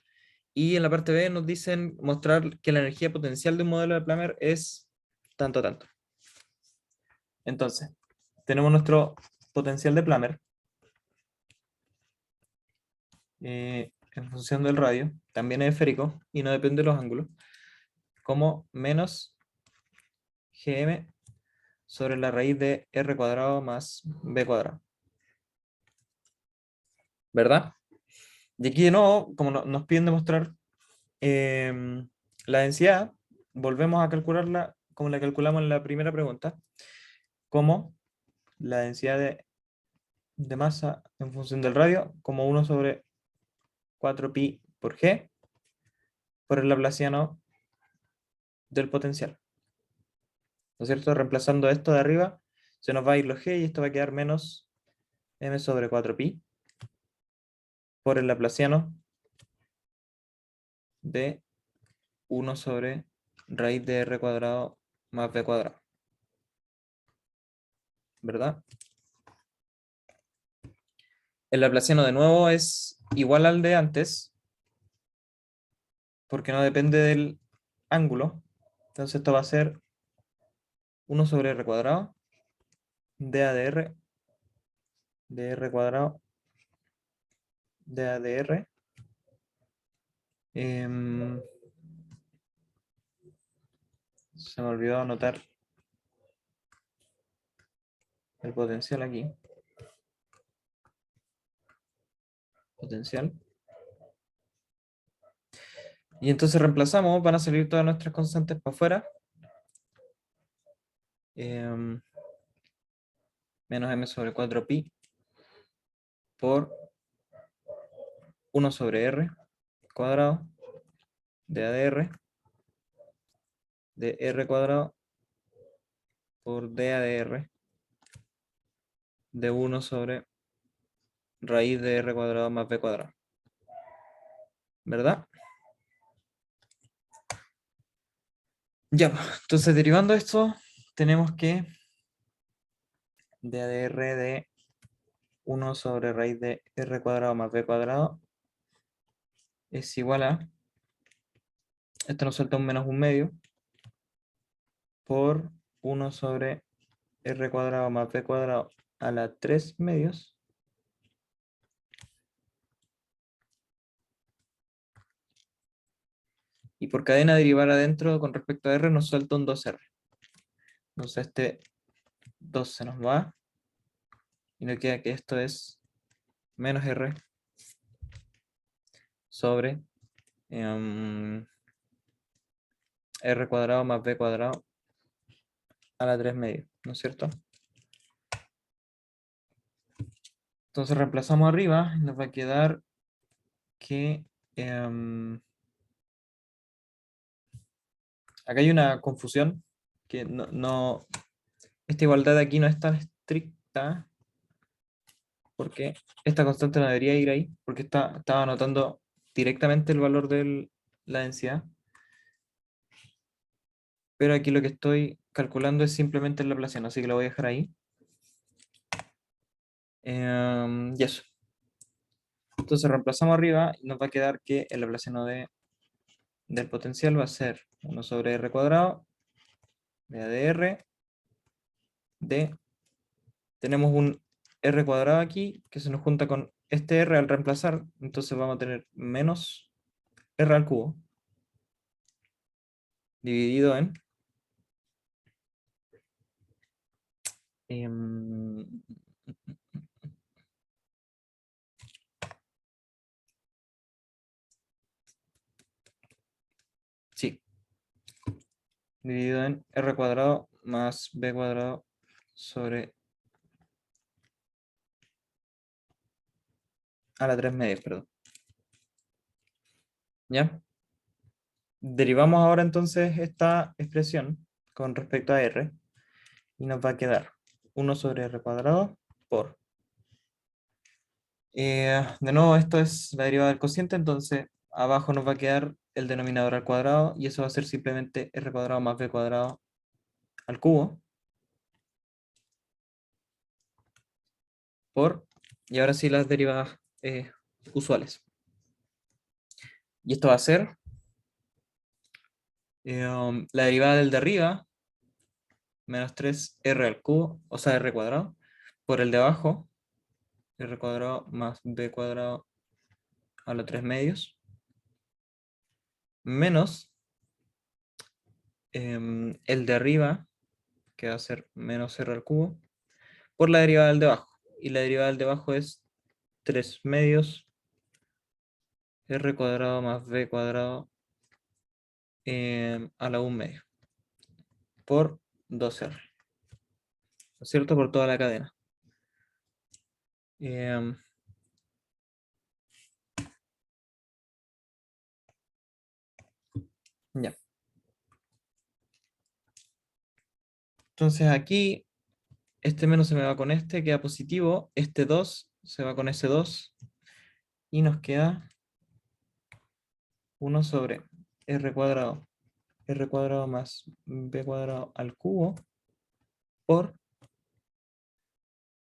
y en la parte B nos dicen mostrar que la energía potencial de un modelo de Plummer es tanto, tanto. Entonces, tenemos nuestro potencial de Plummer, en función del radio, también es esférico y no depende de los ángulos, como menos gm sobre la raíz de r cuadrado más b cuadrado. ¿Verdad? Y aquí de nuevo, como nos piden demostrar la densidad, volvemos a calcularla como la calculamos en la primera pregunta, como la densidad de masa en función del radio, como 1 sobre 4pi por g, por el laplaciano del potencial. ¿No es cierto? Reemplazando esto de arriba, se nos va a ir los g y esto va a quedar menos m sobre 4pi por el laplaciano de 1 sobre raíz de r cuadrado más b cuadrado. ¿Verdad? El laplaciano de nuevo es igual al de antes, porque no depende del ángulo. Entonces esto va a ser 1 sobre r cuadrado, dA de r cuadrado, dA de r. Se me olvidó anotar el potencial aquí. Potencial. Y entonces reemplazamos, van a salir todas nuestras constantes para afuera. Menos m sobre 4pi por 1 sobre r cuadrado de a de r cuadrado por dA de r de 1 sobre raíz de r cuadrado más b cuadrado. ¿Verdad? Ya, entonces derivando esto, tenemos que dA de r de 1 sobre raíz de r cuadrado más b cuadrado es igual a, esto nos suelta un menos un medio, por 1 sobre r cuadrado más b cuadrado a la 3 medios y por cadena derivar adentro con respecto a r nos suelta un 2r. Entonces este 2 se nos va y nos queda que esto es menos r sobre r cuadrado más b cuadrado a la 3 medios, ¿no es cierto? Entonces reemplazamos arriba y nos va a quedar que acá hay una confusión, que esta igualdad de aquí no es tan estricta, porque esta constante no debería ir ahí, porque estaba anotando directamente el valor de la densidad, pero aquí lo que estoy calculando es simplemente el laplaciano, así que lo voy a dejar ahí. Y eso. Entonces reemplazamos arriba y nos va a quedar que el laplaciano del potencial va a ser 1 sobre r cuadrado de a de r de, tenemos un r cuadrado aquí que se nos junta con este r al reemplazar, entonces vamos a tener menos r al cubo dividido en sí, dividido en r cuadrado más b cuadrado sobre a la 3 medios, perdón. ¿Ya? Derivamos ahora entonces esta expresión con respecto a r y nos va a quedar 1 sobre r cuadrado por... de nuevo, esto es la derivada del cociente, entonces abajo nos va a quedar el denominador al cuadrado y eso va a ser simplemente r cuadrado más b cuadrado al cubo por... Y ahora sí las derivadas usuales. Y esto va a ser la derivada del de arriba, menos 3r al cubo, o sea, r cuadrado, por el de abajo, r cuadrado más b cuadrado a la 3 medios, menos el de arriba, que va a ser menos r al cubo, por la derivada del de abajo. Y la derivada del de abajo es 3 medios r cuadrado más b cuadrado a la 1 medio, por 2r, ¿no es cierto? Por toda la cadena. Ya. Entonces aquí, este menos se me va con este, queda positivo, este 2 se va con ese 2, y nos queda 1 sobre r cuadrado r cuadrado más b cuadrado al cubo por,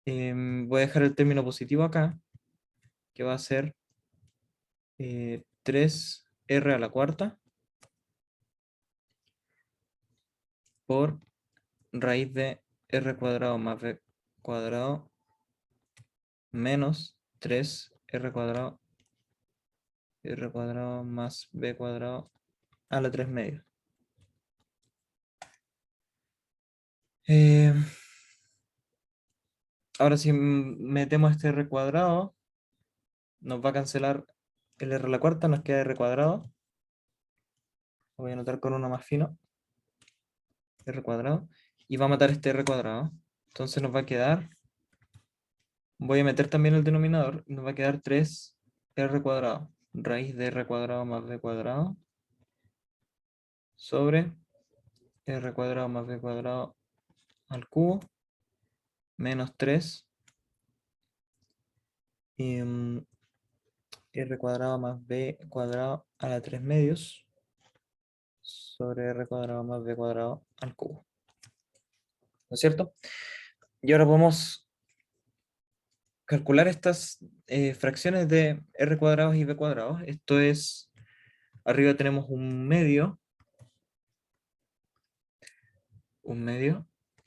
voy a dejar el término positivo acá, que va a ser 3r a la cuarta por raíz de r cuadrado más b cuadrado menos 3r cuadrado más b cuadrado a la 3 medios. Ahora si metemos este r cuadrado, nos va a cancelar el r a la cuarta, nos queda r cuadrado. Lo voy a anotar con uno más fino. R cuadrado. Y va a matar este r cuadrado. Entonces nos va a quedar, voy a meter también el denominador, nos va a quedar 3r cuadrado. Raíz de r cuadrado más b cuadrado sobre r cuadrado más b cuadrado al cubo menos 3 r cuadrado más b cuadrado a la 3 medios sobre r cuadrado más b cuadrado al cubo. ¿No es cierto? Y ahora podemos calcular estas fracciones de r cuadrados y b cuadrados. Esto es, arriba tenemos un medio,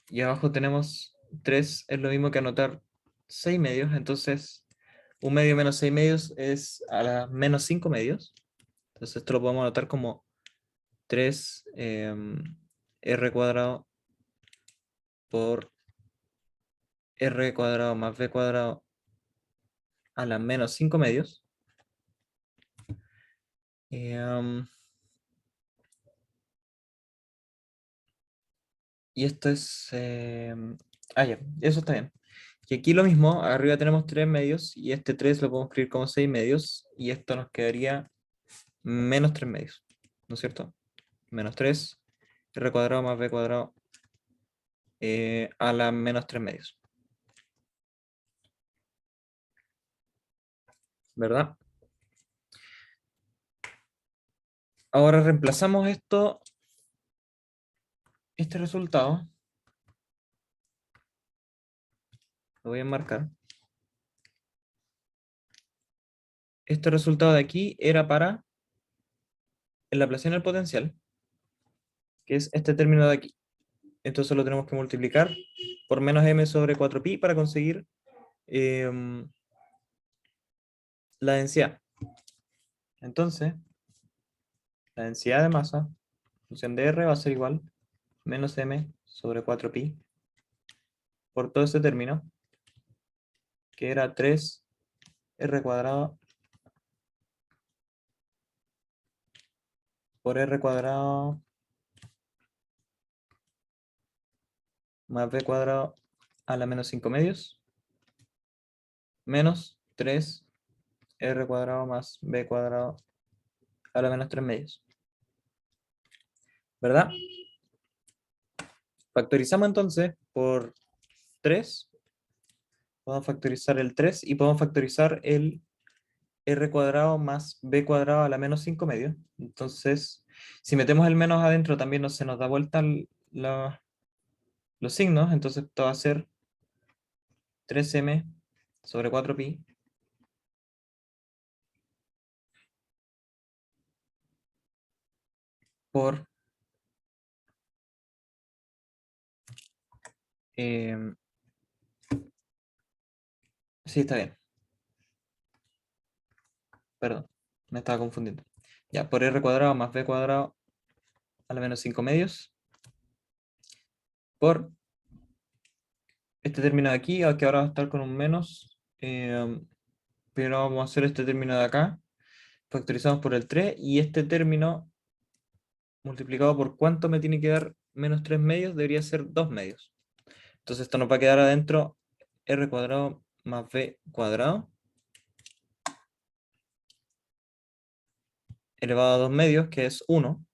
y abajo tenemos 3, es lo mismo que anotar 6 medios, entonces un medio menos 6 medios es a la menos 5 medios. Entonces esto lo podemos anotar como 3 r cuadrado por r cuadrado más b cuadrado a la menos 5 medios. Y esto es... ya, eso está bien. Y aquí lo mismo, arriba tenemos 3 medios, y este 3 lo podemos escribir como 6 medios, y esto nos quedaría menos 3 medios, ¿no es cierto? Menos 3, r cuadrado más b cuadrado a la menos 3 medios. ¿Verdad? Ahora reemplazamos este resultado, lo voy a enmarcar. Este resultado de aquí era para el Laplaciano del potencial, que es este término de aquí. Entonces lo tenemos que multiplicar por menos m sobre 4pi para conseguir la densidad. Entonces, la densidad de masa, función de R, va a ser igual menos m sobre 4pi por todo ese término, que era 3r cuadrado por r cuadrado más b cuadrado a la menos 5 medios, menos 3r cuadrado más b cuadrado a la menos 3 medios. ¿Verdad? Factorizamos entonces por 3. Podemos factorizar el 3 y podemos factorizar el r cuadrado más b cuadrado a la menos 5 medios. Entonces, si metemos el menos adentro, también se nos da vuelta los signos. Entonces, esto va a ser 3m sobre 4pi por sí, está bien. Perdón, me estaba confundiendo. Ya, por r cuadrado más b cuadrado a la menos 5 medios por este término de aquí, que ahora va a estar con un menos, pero vamos a hacer este término de acá, factorizamos por el 3, y este término multiplicado por cuánto me tiene que dar menos 3 medios, debería ser 2 medios. Entonces esto nos va a quedar adentro r cuadrado más b cuadrado elevado a 2 medios, que es 1.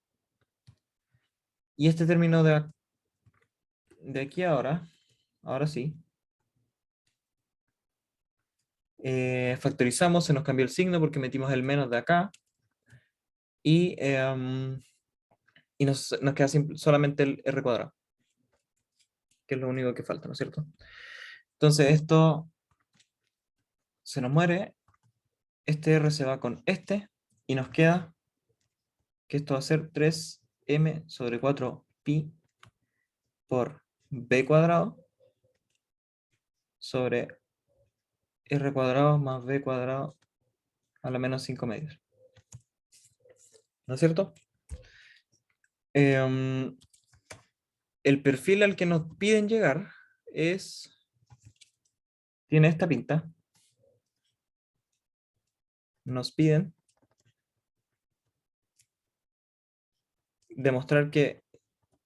Y este término de aquí ahora sí, factorizamos, se nos cambió el signo porque metimos el menos de acá, y y nos queda solamente el r cuadrado, que es lo único que falta, ¿no es cierto? Entonces esto se nos muere, este r se va con este, y nos queda que esto va a ser 3m sobre 4 pi por b cuadrado sobre r cuadrado más b cuadrado a la menos 5 medios. ¿No es cierto? El perfil al que nos piden llegar tiene esta pinta. Nos piden demostrar que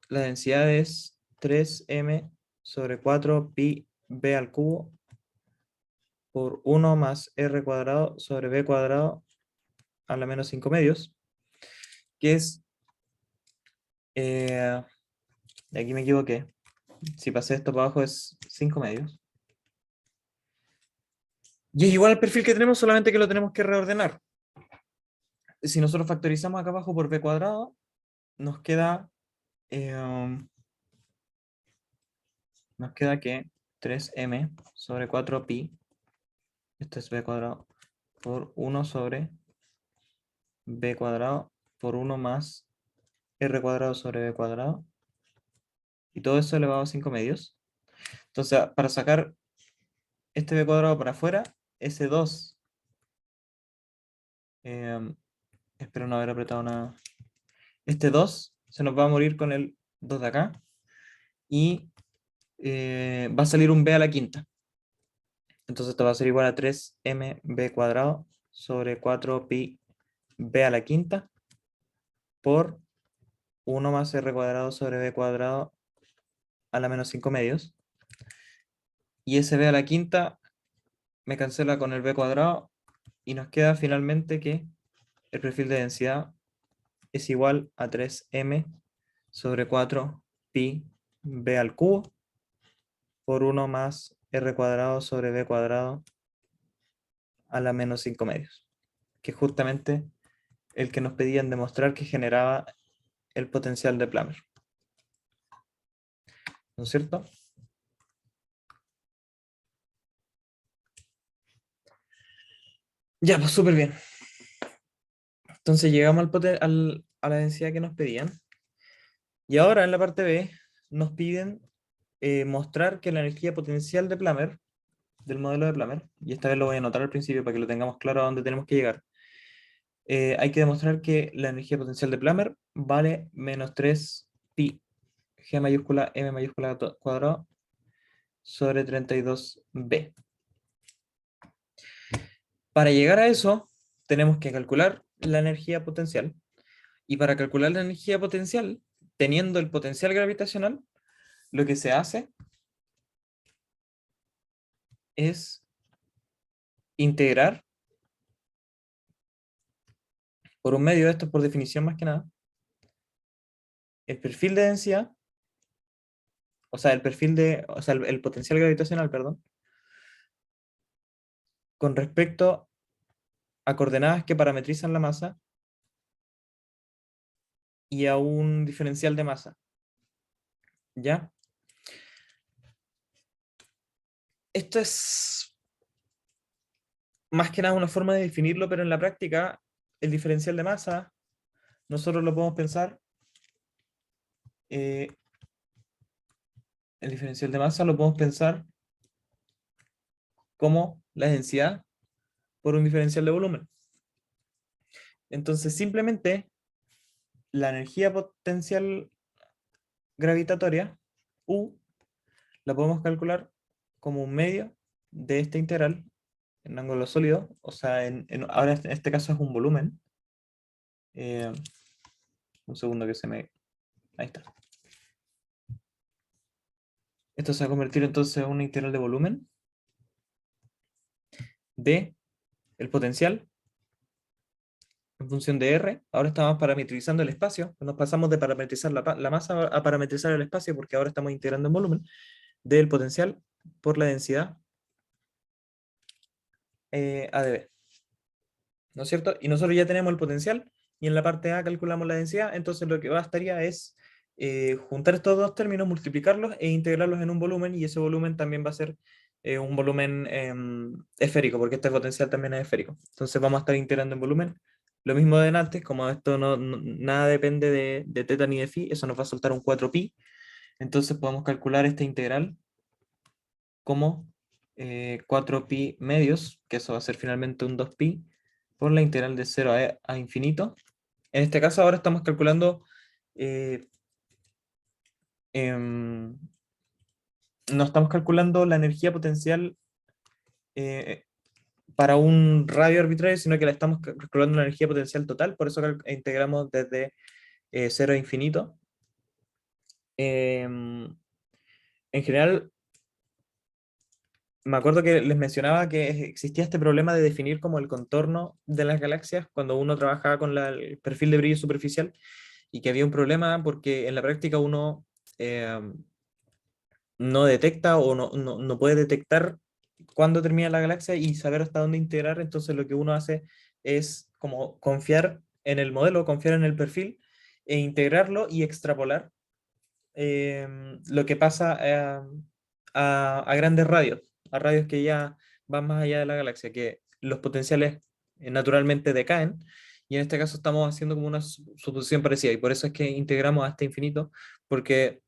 la densidad es 3m sobre 4 pi b al cubo por 1 más r cuadrado sobre b cuadrado a la menos 5 medios, que es, aquí me equivoqué, si pasé esto para abajo es 5 medios. Y es igual al perfil que tenemos, solamente que lo tenemos que reordenar. Si nosotros factorizamos acá abajo por b cuadrado, nos queda que 3m sobre 4 pi, esto es b cuadrado, por 1 sobre b cuadrado por 1 más r cuadrado sobre b cuadrado, y todo eso elevado a 5 medios. Entonces, para sacar este b cuadrado para afuera, ese 2, espero no haber apretado nada, este 2 se nos va a morir con el 2 de acá, y va a salir un b a la quinta. Entonces esto va a ser igual a 3mb cuadrado sobre 4 pi b a la quinta por 1 más r cuadrado sobre b cuadrado a la menos 5 medios. Y ese b a la quinta me cancela con el b cuadrado, y nos queda finalmente que el perfil de densidad es igual a 3m sobre 4 pi b al cubo por 1 más r cuadrado sobre b cuadrado a la menos 5 medios, que es justamente el que nos pedían demostrar que generaba el potencial de Plummer. ¿No es cierto? Ya, pues súper bien. Entonces llegamos a la densidad que nos pedían. Y ahora en la parte B nos piden mostrar que la energía potencial de Plummer, del modelo de Plummer, y esta vez lo voy a anotar al principio para que lo tengamos claro a dónde tenemos que llegar. Hay que demostrar que la energía potencial de Plummer vale menos 3 pi g mayúscula m mayúscula cuadrado sobre 32b. Para llegar a eso, tenemos que calcular la energía potencial. Y para calcular la energía potencial, teniendo el potencial gravitacional, lo que se hace es integrar por un medio de esto, por definición más que nada, el perfil de densidad, o sea, el potencial gravitacional, perdón, con respecto a coordenadas que parametrizan la masa y a un diferencial de masa. ¿Ya? Esto es más que nada una forma de definirlo, pero en la práctica, el diferencial de masa, nosotros lo podemos pensar, el diferencial de masa lo podemos pensar como la densidad por un diferencial de volumen. Entonces, simplemente, la energía potencial gravitatoria, U, la podemos calcular como un medio de esta integral en ángulo sólido, o sea, ahora en este caso es un volumen. Un segundo que se me... Ahí está. Esto se va a convertir entonces en una integral de volumen de el potencial en función de R. Ahora estamos parametrizando el espacio. Nos pasamos de parametrizar la masa a parametrizar el espacio, porque ahora estamos integrando en volumen del potencial por la densidad a dB. ¿No es cierto? Y nosotros ya tenemos el potencial y en la parte A calculamos la densidad, entonces lo que bastaría es juntar estos dos términos, multiplicarlos e integrarlos en un volumen, y ese volumen también va a ser un volumen esférico, porque este potencial también es esférico. Entonces vamos a estar integrando en volumen. Lo mismo de antes, como esto nada depende de teta ni de phi, eso nos va a soltar un 4pi. Entonces podemos calcular esta integral como 4pi medios, que eso va a ser finalmente un 2pi, por la integral de 0 a infinito. En este caso ahora estamos calculando, em, no estamos calculando la energía potencial eh, para un radio arbitrario, sino que la estamos calculando la energía potencial total, por eso integramos desde 0 a infinito. En general, me acuerdo que les mencionaba que existía este problema de definir como el contorno de las galaxias cuando uno trabajaba con el perfil de brillo superficial, y que había un problema porque en la práctica uno eh, no detecta o no puede detectar cuándo termina la galaxia y saber hasta dónde integrar. Entonces lo que uno hace es como confiar en el modelo, confiar en el perfil e integrarlo y extrapolar lo que pasa a grandes radios, a radios que ya van más allá de la galaxia, que los potenciales naturalmente decaen, y en este caso estamos haciendo como una suposición parecida, y por eso es que integramos hasta infinito, porque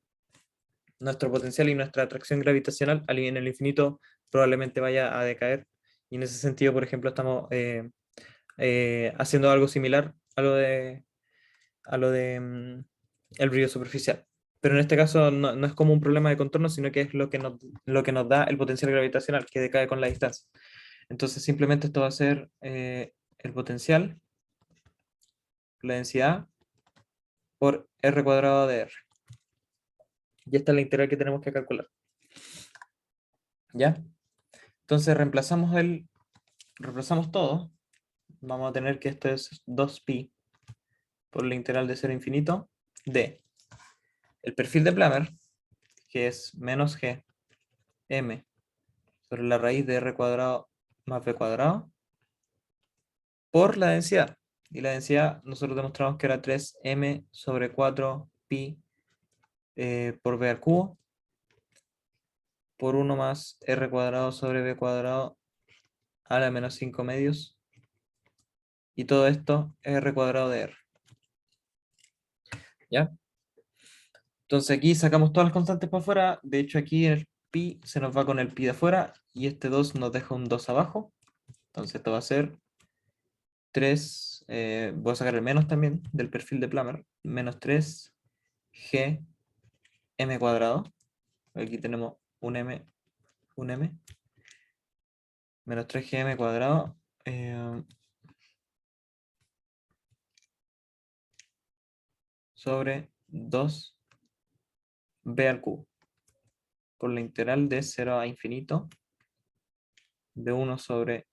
nuestro potencial y nuestra atracción gravitacional en el infinito probablemente vaya a decaer, y en ese sentido, por ejemplo, estamos haciendo algo similar a lo de el brillo superficial. Pero en este caso no es como un problema de contorno, sino que es lo que nos da el potencial gravitacional, que decae con la distancia. Entonces simplemente esto va a ser el potencial, la densidad, por r cuadrado de r. Y esta es la integral que tenemos que calcular. ¿Ya? Entonces reemplazamos todo. Vamos a tener que esto es 2pi por la integral de 0 a infinito de el perfil de Plummer, que es menos g m sobre la raíz de r cuadrado más b cuadrado, por la densidad. Y la densidad nosotros demostramos que era 3m sobre 4pi por b al cubo, por 1 más r cuadrado sobre b cuadrado a la menos 5 medios, y todo esto es r cuadrado de r. ¿Ya? Entonces aquí sacamos todas las constantes para afuera. De hecho aquí el pi se nos va con el pi de afuera, y este 2 nos deja un 2 abajo. Entonces esto va a ser 3, voy a sacar el menos también del perfil de Plummer, menos 3g m cuadrado. Aquí tenemos un m, menos 3g m cuadrado, sobre 2b al cubo, por la integral de 0 a infinito de 1 sobre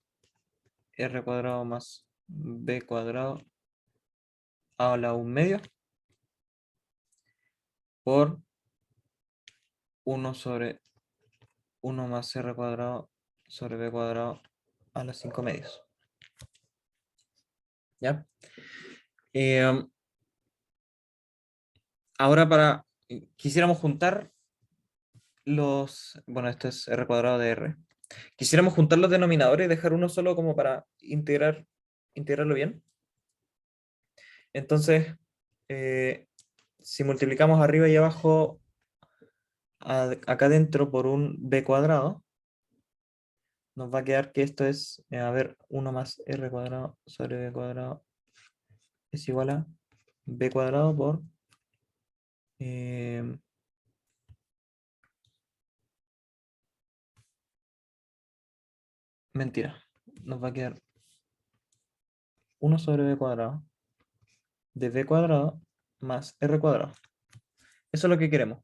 r cuadrado más b cuadrado a la 1 medio, por 1 sobre 1 más r cuadrado sobre b cuadrado a la 5 medios. ¿Ya? Ahora quisiéramos juntar bueno, esto es r cuadrado de r. Quisiéramos juntar los denominadores y dejar uno solo como para integrarlo bien. Entonces, si multiplicamos arriba y abajo acá adentro por un b cuadrado, nos va a quedar que esto es, a ver, 1 más r cuadrado sobre b cuadrado es igual a b cuadrado por mentira, nos va a quedar 1 sobre b cuadrado de b cuadrado más r cuadrado. Eso es lo que queremos.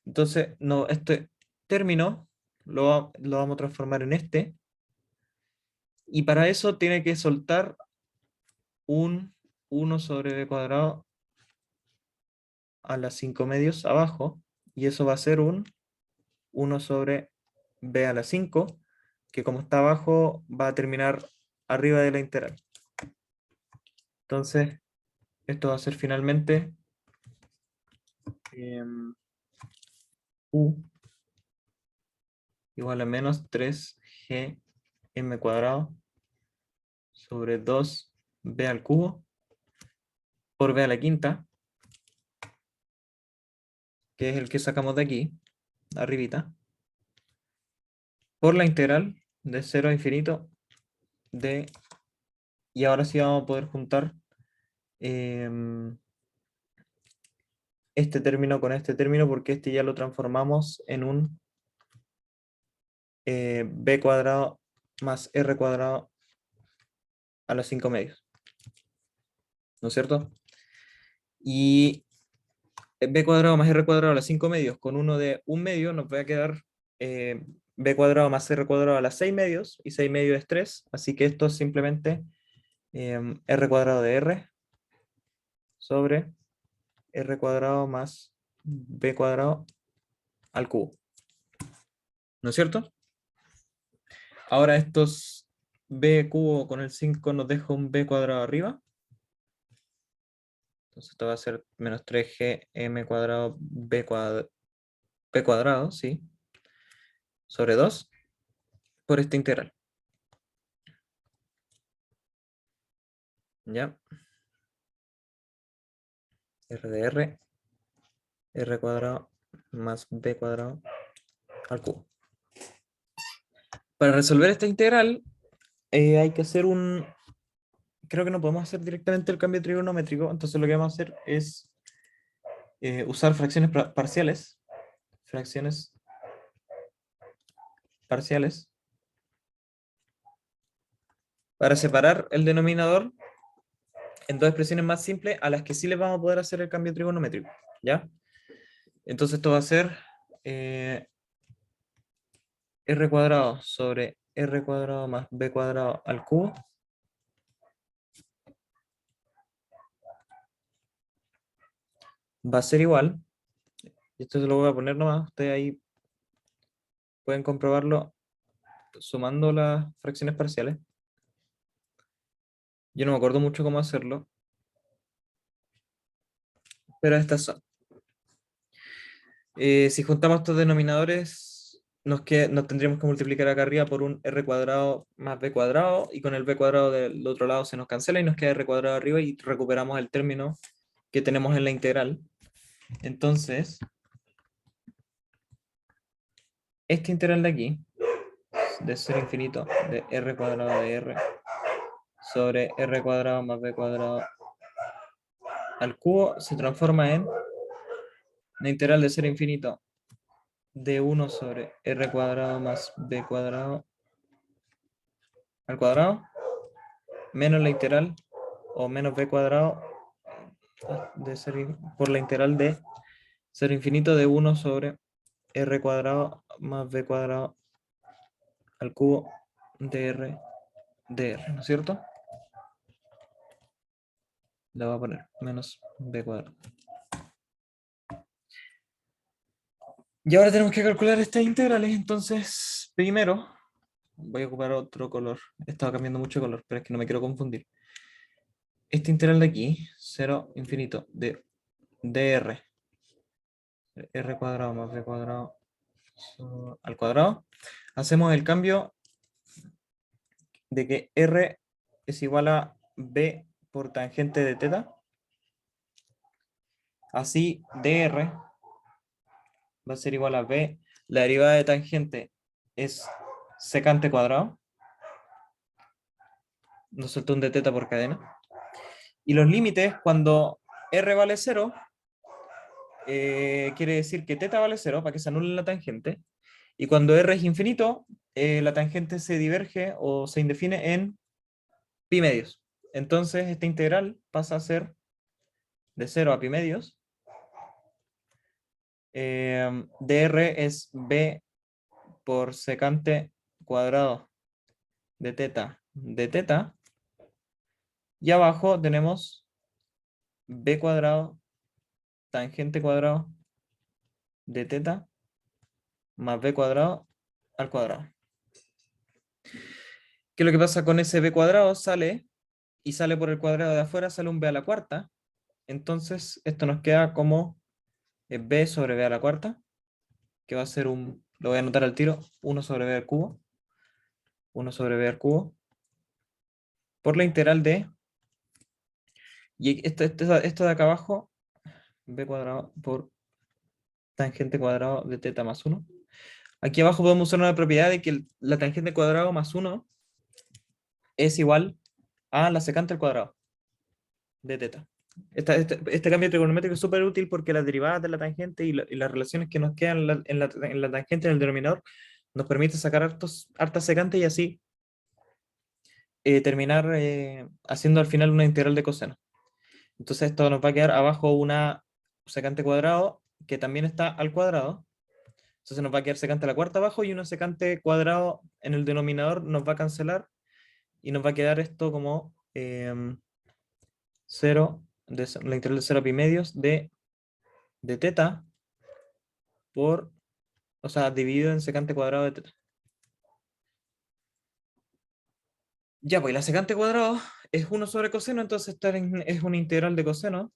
Entonces, no, este término lo vamos a transformar en este, y para eso tiene que soltar un 1 sobre b cuadrado a las 5 medios abajo, y eso va a ser un 1 sobre b a la 5, que como está abajo va a terminar arriba de la integral. Entonces, Esto va a ser finalmente U igual a menos 3GM cuadrado sobre 2B al cubo por B a la quinta, que es el que sacamos de aquí, arribita, por la integral de 0 a infinito de... Y ahora sí vamos a poder juntar este término con este término, porque este ya lo transformamos en un b cuadrado más r cuadrado a los 5 medios, ¿no es cierto? Y b cuadrado más r cuadrado a los 5 medios con uno de 1 medio nos va a quedar b cuadrado más r cuadrado a las 6 medios, y 6 medios es 3, así que esto es simplemente r cuadrado de r sobre r cuadrado más b cuadrado al cubo, ¿no es cierto? Ahora estos b cubo con el 5 nos deja un b cuadrado arriba. Entonces esto va a ser menos 3gm cuadrado b cuadrado, ¿sí? Sobre 2 por esta integral. ¿Ya? R de r cuadrado más b cuadrado al cubo. Para resolver esta integral hay que hacer un... Creo que no podemos hacer directamente el cambio trigonométrico, entonces lo que vamos a hacer es usar fracciones parciales. Fracciones parciales. Para separar el denominador en dos expresiones más simples a las que sí les vamos a poder hacer el cambio trigonométrico. ¿Ya? Entonces esto va a ser r cuadrado sobre r cuadrado más b cuadrado al cubo. Va a ser igual. Esto se lo voy a poner nomás. Ustedes ahí pueden comprobarlo sumando las fracciones parciales. Yo no me acuerdo mucho cómo hacerlo, pero estas son. Si juntamos estos denominadores, nos tendríamos que multiplicar acá arriba por un r cuadrado más b cuadrado, y con el b cuadrado del otro lado se nos cancela y nos queda r cuadrado arriba, y recuperamos el término que tenemos en la integral. Entonces, esta integral de aquí, de 0 a infinito, de r cuadrado de r sobre r cuadrado más b cuadrado al cubo, se transforma en la integral de 0 a infinito de 1 sobre r cuadrado más b cuadrado al cuadrado, menos la integral, o menos b cuadrado, por la integral de 0 infinito de 1 sobre r cuadrado más b cuadrado al cubo de r, ¿no es cierto? Le voy a poner menos b cuadrado. Y ahora tenemos que calcular estas integrales. Entonces, primero voy a ocupar otro color. He estado cambiando mucho color, pero es que no me quiero confundir. Esta integral de aquí, 0 infinito de dr, r cuadrado más b cuadrado al cuadrado. Hacemos el cambio de que r es igual a b por tangente de teta. Así, dr va a ser igual a b. La derivada de tangente es secante cuadrado. Nos suelta un de teta por cadena. Y los límites, cuando r vale 0, quiere decir que teta vale 0 para que se anule la tangente. Y cuando r es infinito, la tangente se diverge o se indefine en pi medios. Entonces esta integral pasa a ser de 0 a pi medios. dr es b por secante cuadrado de teta. Y abajo tenemos b cuadrado tangente cuadrado de teta más b cuadrado al cuadrado. ¿Qué es lo que pasa con ese b cuadrado? Sale, y sale por el cuadrado de afuera, sale un b a la cuarta, Entonces, esto nos queda como b sobre b a la cuarta, que va a ser lo voy a anotar al tiro, 1 sobre b al cubo, 1 sobre b al cubo, por la integral de, y esto de acá abajo, b cuadrado por tangente cuadrado de teta más 1. Aquí abajo podemos usar una propiedad de que la tangente cuadrado más 1 es igual a la secante al cuadrado de teta. Este cambio trigonométrico es súper útil porque las derivadas de la tangente y las relaciones que nos quedan en la tangente, en el denominador, nos permite sacar hartas secantes y así terminar haciendo al final una integral de coseno. Entonces esto nos va a quedar abajo una secante cuadrado que también está al cuadrado. Entonces nos va a quedar secante a la cuarta abajo y una secante cuadrado en el denominador nos va a cancelar y nos va a quedar esto como 0, la integral de 0 pi medios de teta por, o sea, dividido en secante cuadrado de teta. Ya, pues la secante cuadrado es 1 sobre coseno, entonces esta es una integral de coseno,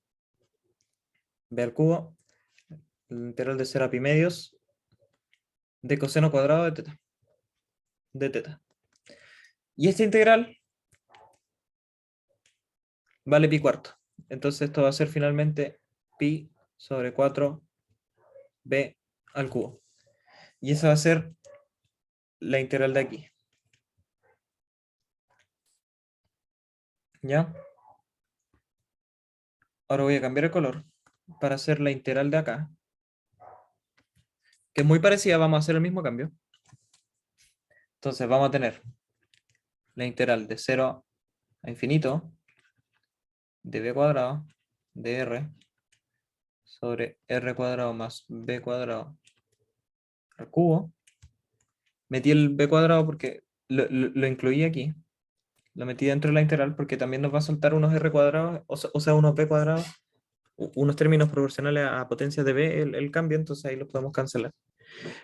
b al cubo, la integral de 0 a pi medios de coseno cuadrado de teta. Y esta integral vale pi cuarto. Entonces esto va a ser finalmente pi sobre 4b al cubo. Y esa va a ser la integral de aquí. ¿Ya? Ahora voy a cambiar el color para hacer la integral de acá, que es muy parecida, vamos a hacer el mismo cambio. Entonces vamos a tener la integral de 0 a infinito de b cuadrado de r sobre r cuadrado más b cuadrado al cubo. Metí el b cuadrado porque lo incluí aquí. Lo metí dentro de la integral porque también nos va a soltar unos r cuadrados, o sea, unos b cuadrados, unos términos proporcionales a potencias de b, el cambio, entonces ahí los podemos cancelar.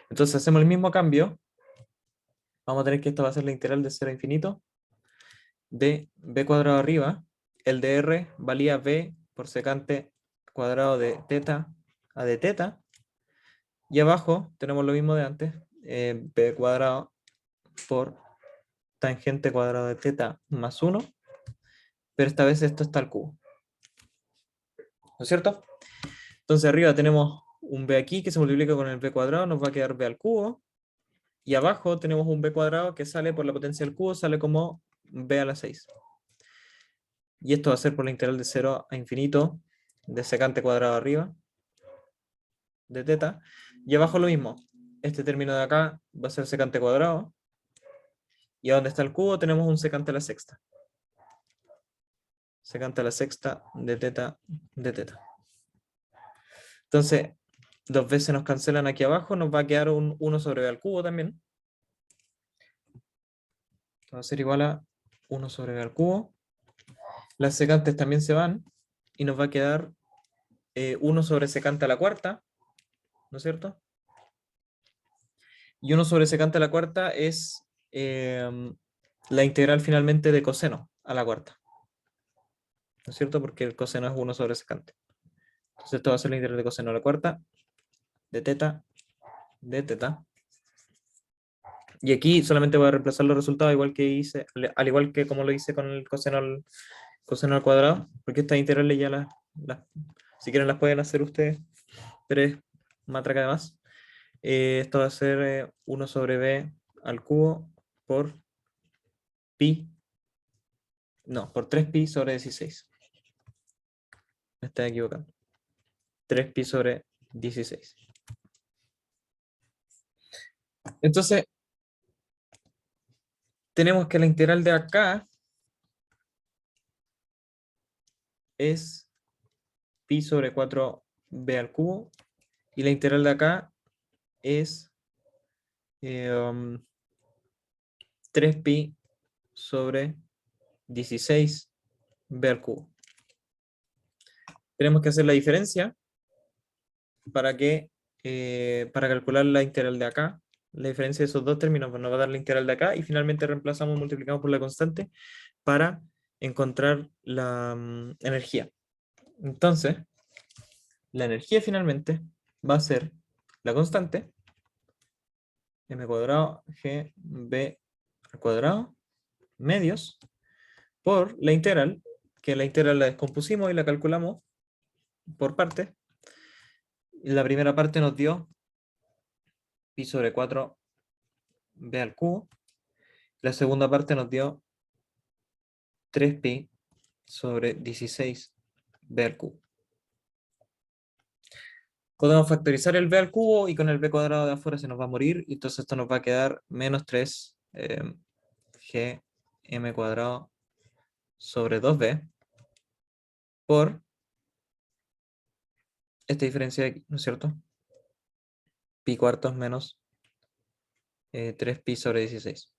Entonces hacemos el mismo cambio. Vamos a tener que esto va a ser la integral de 0 a infinito de b cuadrado arriba. El de r valía b por secante cuadrado de teta a de teta. Y abajo tenemos lo mismo de antes, b cuadrado por tangente cuadrado de teta más 1, pero esta vez esto está al cubo. ¿No es cierto? Entonces arriba tenemos un b aquí que se multiplica con el b cuadrado, nos va a quedar b al cubo. Y abajo tenemos un b cuadrado que sale por la potencia del cubo, sale como b a la 6. Y esto va a ser por la integral de 0 a infinito de secante cuadrado arriba de teta. Y abajo lo mismo. Este término de acá va a ser secante cuadrado. Y a donde está el cubo tenemos un secante a la sexta. Secante a la sexta de teta de teta. Entonces, dos veces nos cancelan aquí abajo, nos va a quedar un 1 sobre b al cubo también. Va a ser igual a 1 sobre b al cubo. Las secantes también se van. Y nos va a quedar 1 sobre secante a la cuarta. ¿No es cierto? Y 1 sobre secante a la cuarta es la integral finalmente de coseno a la cuarta. ¿No es cierto? Porque el coseno es 1 sobre secante. Entonces esto va a ser la integral de coseno a la cuarta de teta de teta. Y aquí solamente voy a reemplazar los resultados igual que hice, al igual que como lo hice con el coseno al cuadrado, porque estas integrales ya si quieren las pueden hacer ustedes, pero es matraca de más. Esto va a ser 1 sobre b al cubo por pi, no, por 3pi sobre 16. Me estoy equivocando. 3pi sobre 16. Entonces, tenemos que la integral de acá es pi sobre 4b al cubo, y la integral de acá es 3pi sobre 16b al cubo. Tenemos que hacer la diferencia para calcular la integral de acá. La diferencia de esos dos términos nos va a dar la integral de acá y finalmente reemplazamos, multiplicamos por la constante para encontrar la energía. Entonces, la energía finalmente va a ser la constante m cuadrado g b al cuadrado medios por la integral, que la integral la descompusimos y la calculamos por partes. La primera parte nos dio pi sobre 4 b al cubo. La segunda parte nos dio 3pi sobre 16 b al cubo. Podemos factorizar el b al cubo y con el b cuadrado de afuera se nos va a morir, y entonces esto nos va a quedar menos 3 g m cuadrado sobre 2b por esta diferencia de aquí, ¿no es cierto? Pi cuartos menos 3pi sobre 16.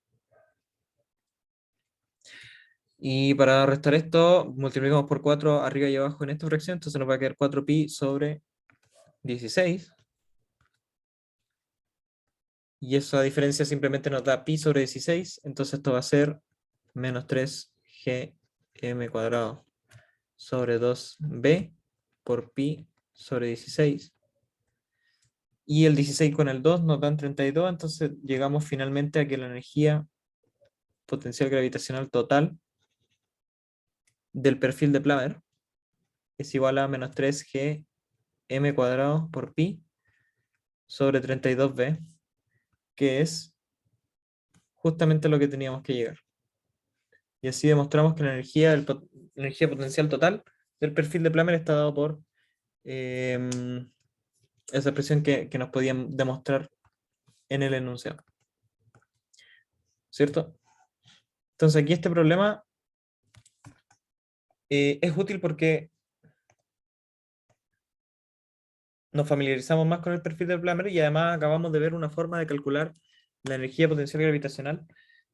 Y para restar esto, multiplicamos por 4 arriba y abajo en esta fracción, entonces nos va a quedar 4pi sobre 16. Y esa diferencia simplemente nos da pi sobre 16, entonces esto va a ser menos 3 gm cuadrado sobre 2b por pi sobre 16. Y el 16 con el 2 nos dan 32, entonces llegamos finalmente a que la energía potencial gravitacional total del perfil de Plummer es igual a menos 3 gm cuadrado por pi sobre 32b, que es justamente lo que teníamos que llegar. Y así demostramos que la energía potencial total del perfil de Plummer está dado por esa expresión que nos podían demostrar en el enunciado. ¿Cierto? Entonces aquí este problema es útil porque nos familiarizamos más con el perfil de Plummer y además acabamos de ver una forma de calcular la energía potencial gravitacional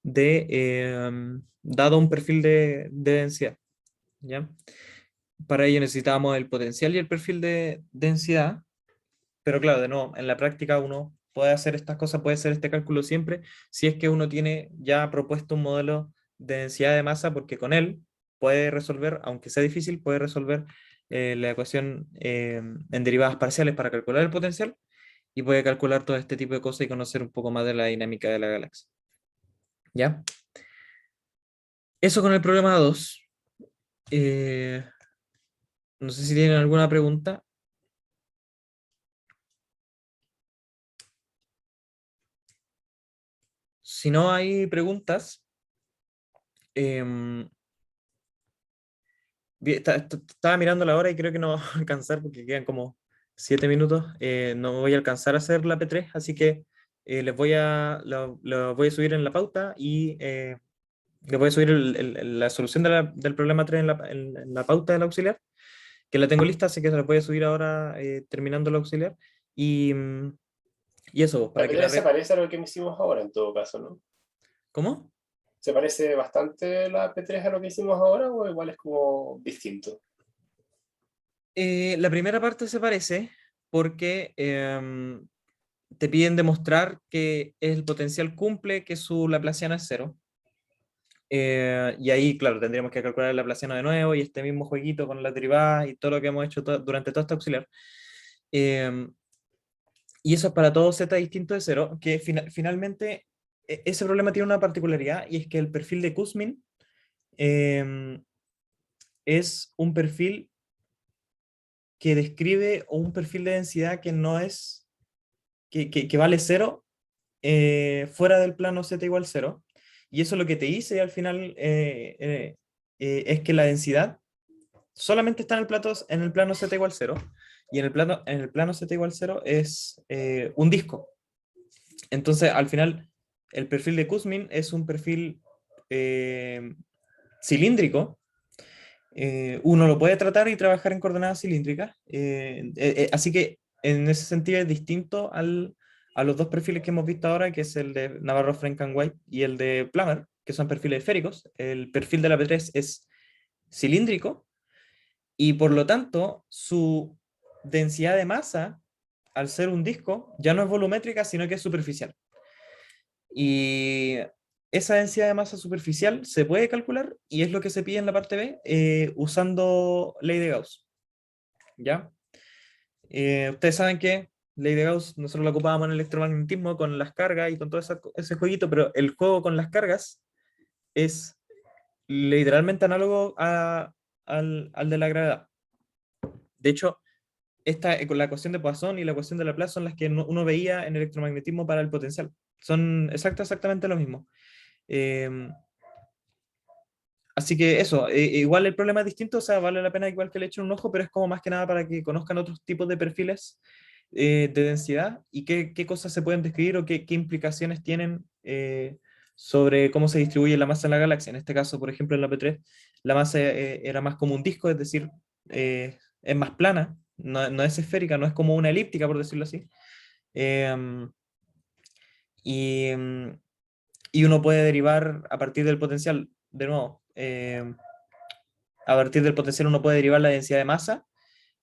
dado un perfil de densidad. ¿Ya? Para ello necesitábamos el potencial y el perfil de densidad, pero claro, de nuevo, en la práctica uno puede hacer estas cosas, puede hacer este cálculo siempre, si es que uno tiene ya propuesto un modelo de densidad de masa, porque con él puede resolver, aunque sea difícil, puede resolver la ecuación en derivadas parciales para calcular el potencial, y puede calcular todo este tipo de cosas y conocer un poco más de la dinámica de la galaxia. ¿Ya? Eso con el problema 2. No sé si tienen alguna pregunta. Si no hay preguntas, estaba mirando la hora y creo que no va a alcanzar porque quedan como 7 minutos. No voy a alcanzar a hacer la P3, así que lo voy a subir en la pauta y les voy a subir la solución del problema 3 en la pauta del auxiliar, que la tengo lista, así que se la voy a subir ahora terminando el auxiliar. Y eso,
La
para que
P3 se parece a lo que hicimos ahora en todo caso, ¿no?
¿Cómo?
¿Se parece bastante la P3 a lo que hicimos ahora o igual es como distinto?
La primera parte se parece porque te piden demostrar que el potencial cumple, que su laplaciano es cero. Y ahí, claro, tendríamos que calcular el laplaciano de nuevo y este mismo jueguito con las derivadas y todo lo que hemos hecho durante todo este auxiliar. Y eso es para todo z distinto de cero, que finalmente ese problema tiene una particularidad, y es que el perfil de Kussmin es un perfil que describe un perfil de densidad que no es, que vale cero fuera del plano z igual cero. Y eso lo que te dice al final es que la densidad solamente está en el plano z igual cero, y en el plano z igual cero es un disco. Entonces, al final, el perfil de Kussmin es un perfil cilíndrico. Uno lo puede tratar y trabajar en coordenadas cilíndricas. Así que en ese sentido es distinto a los dos perfiles que hemos visto ahora, que es el de Navarro, White y el de Plummer, que son perfiles esféricos. El perfil de la P3 es cilíndrico y por lo tanto su densidad de masa, al ser un disco, ya no es volumétrica, sino que es superficial. Y esa densidad de masa superficial se puede calcular y es lo que se pide en la parte B usando ley de Gauss. ¿ya? Ustedes saben que ley de Gauss nosotros la ocupábamos en el electromagnetismo con las cargas y con todo ese jueguito, pero el juego con las cargas es literalmente análogo al de la gravedad. De hecho, con la ecuación de Poisson y la ecuación de Laplace son las que uno veía en electromagnetismo para el potencial. Son exactamente lo mismo. Eh, Así que eso, igual el problema es distinto, o sea, vale la pena igual que le echen un ojo, pero es como más que nada para que conozcan otros tipos de perfiles de densidad y qué cosas se pueden describir o qué implicaciones tienen sobre cómo se distribuye la masa en la galaxia. En este caso, por ejemplo, en la P3, la masa era más como un disco, es decir, es más plana, no es esférica, no es como una elíptica, por decirlo así. Em, y, em, y uno puede derivar a partir del potencial, de nuevo. A partir del potencial uno puede derivar la densidad de masa,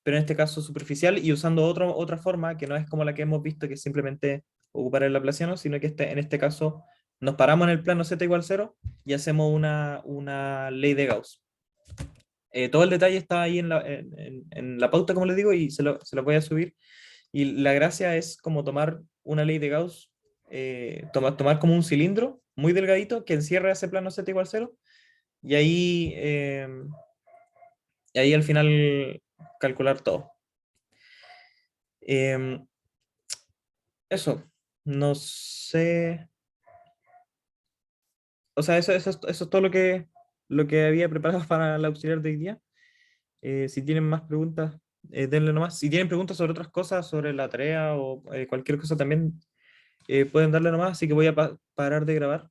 pero en este caso superficial y usando otra forma que no es como la que hemos visto, que es simplemente ocupar el laplaciano, sino que en este caso nos paramos en el plano z igual 0 y hacemos una ley de Gauss. Todo el detalle está ahí en la pauta, como les digo, y se lo voy a subir. Y la gracia es como tomar una ley de Gauss, tomar como un cilindro muy delgadito que encierra ese plano z igual 0 y ahí al final calcular todo. Em, Eso, no sé. O sea, eso es todo lo que había preparado para la auxiliar de hoy día. Si tienen más preguntas, denle nomás. Si tienen preguntas sobre otras cosas, sobre la tarea o cualquier cosa también, pueden darle nomás. Así que voy a parar de grabar.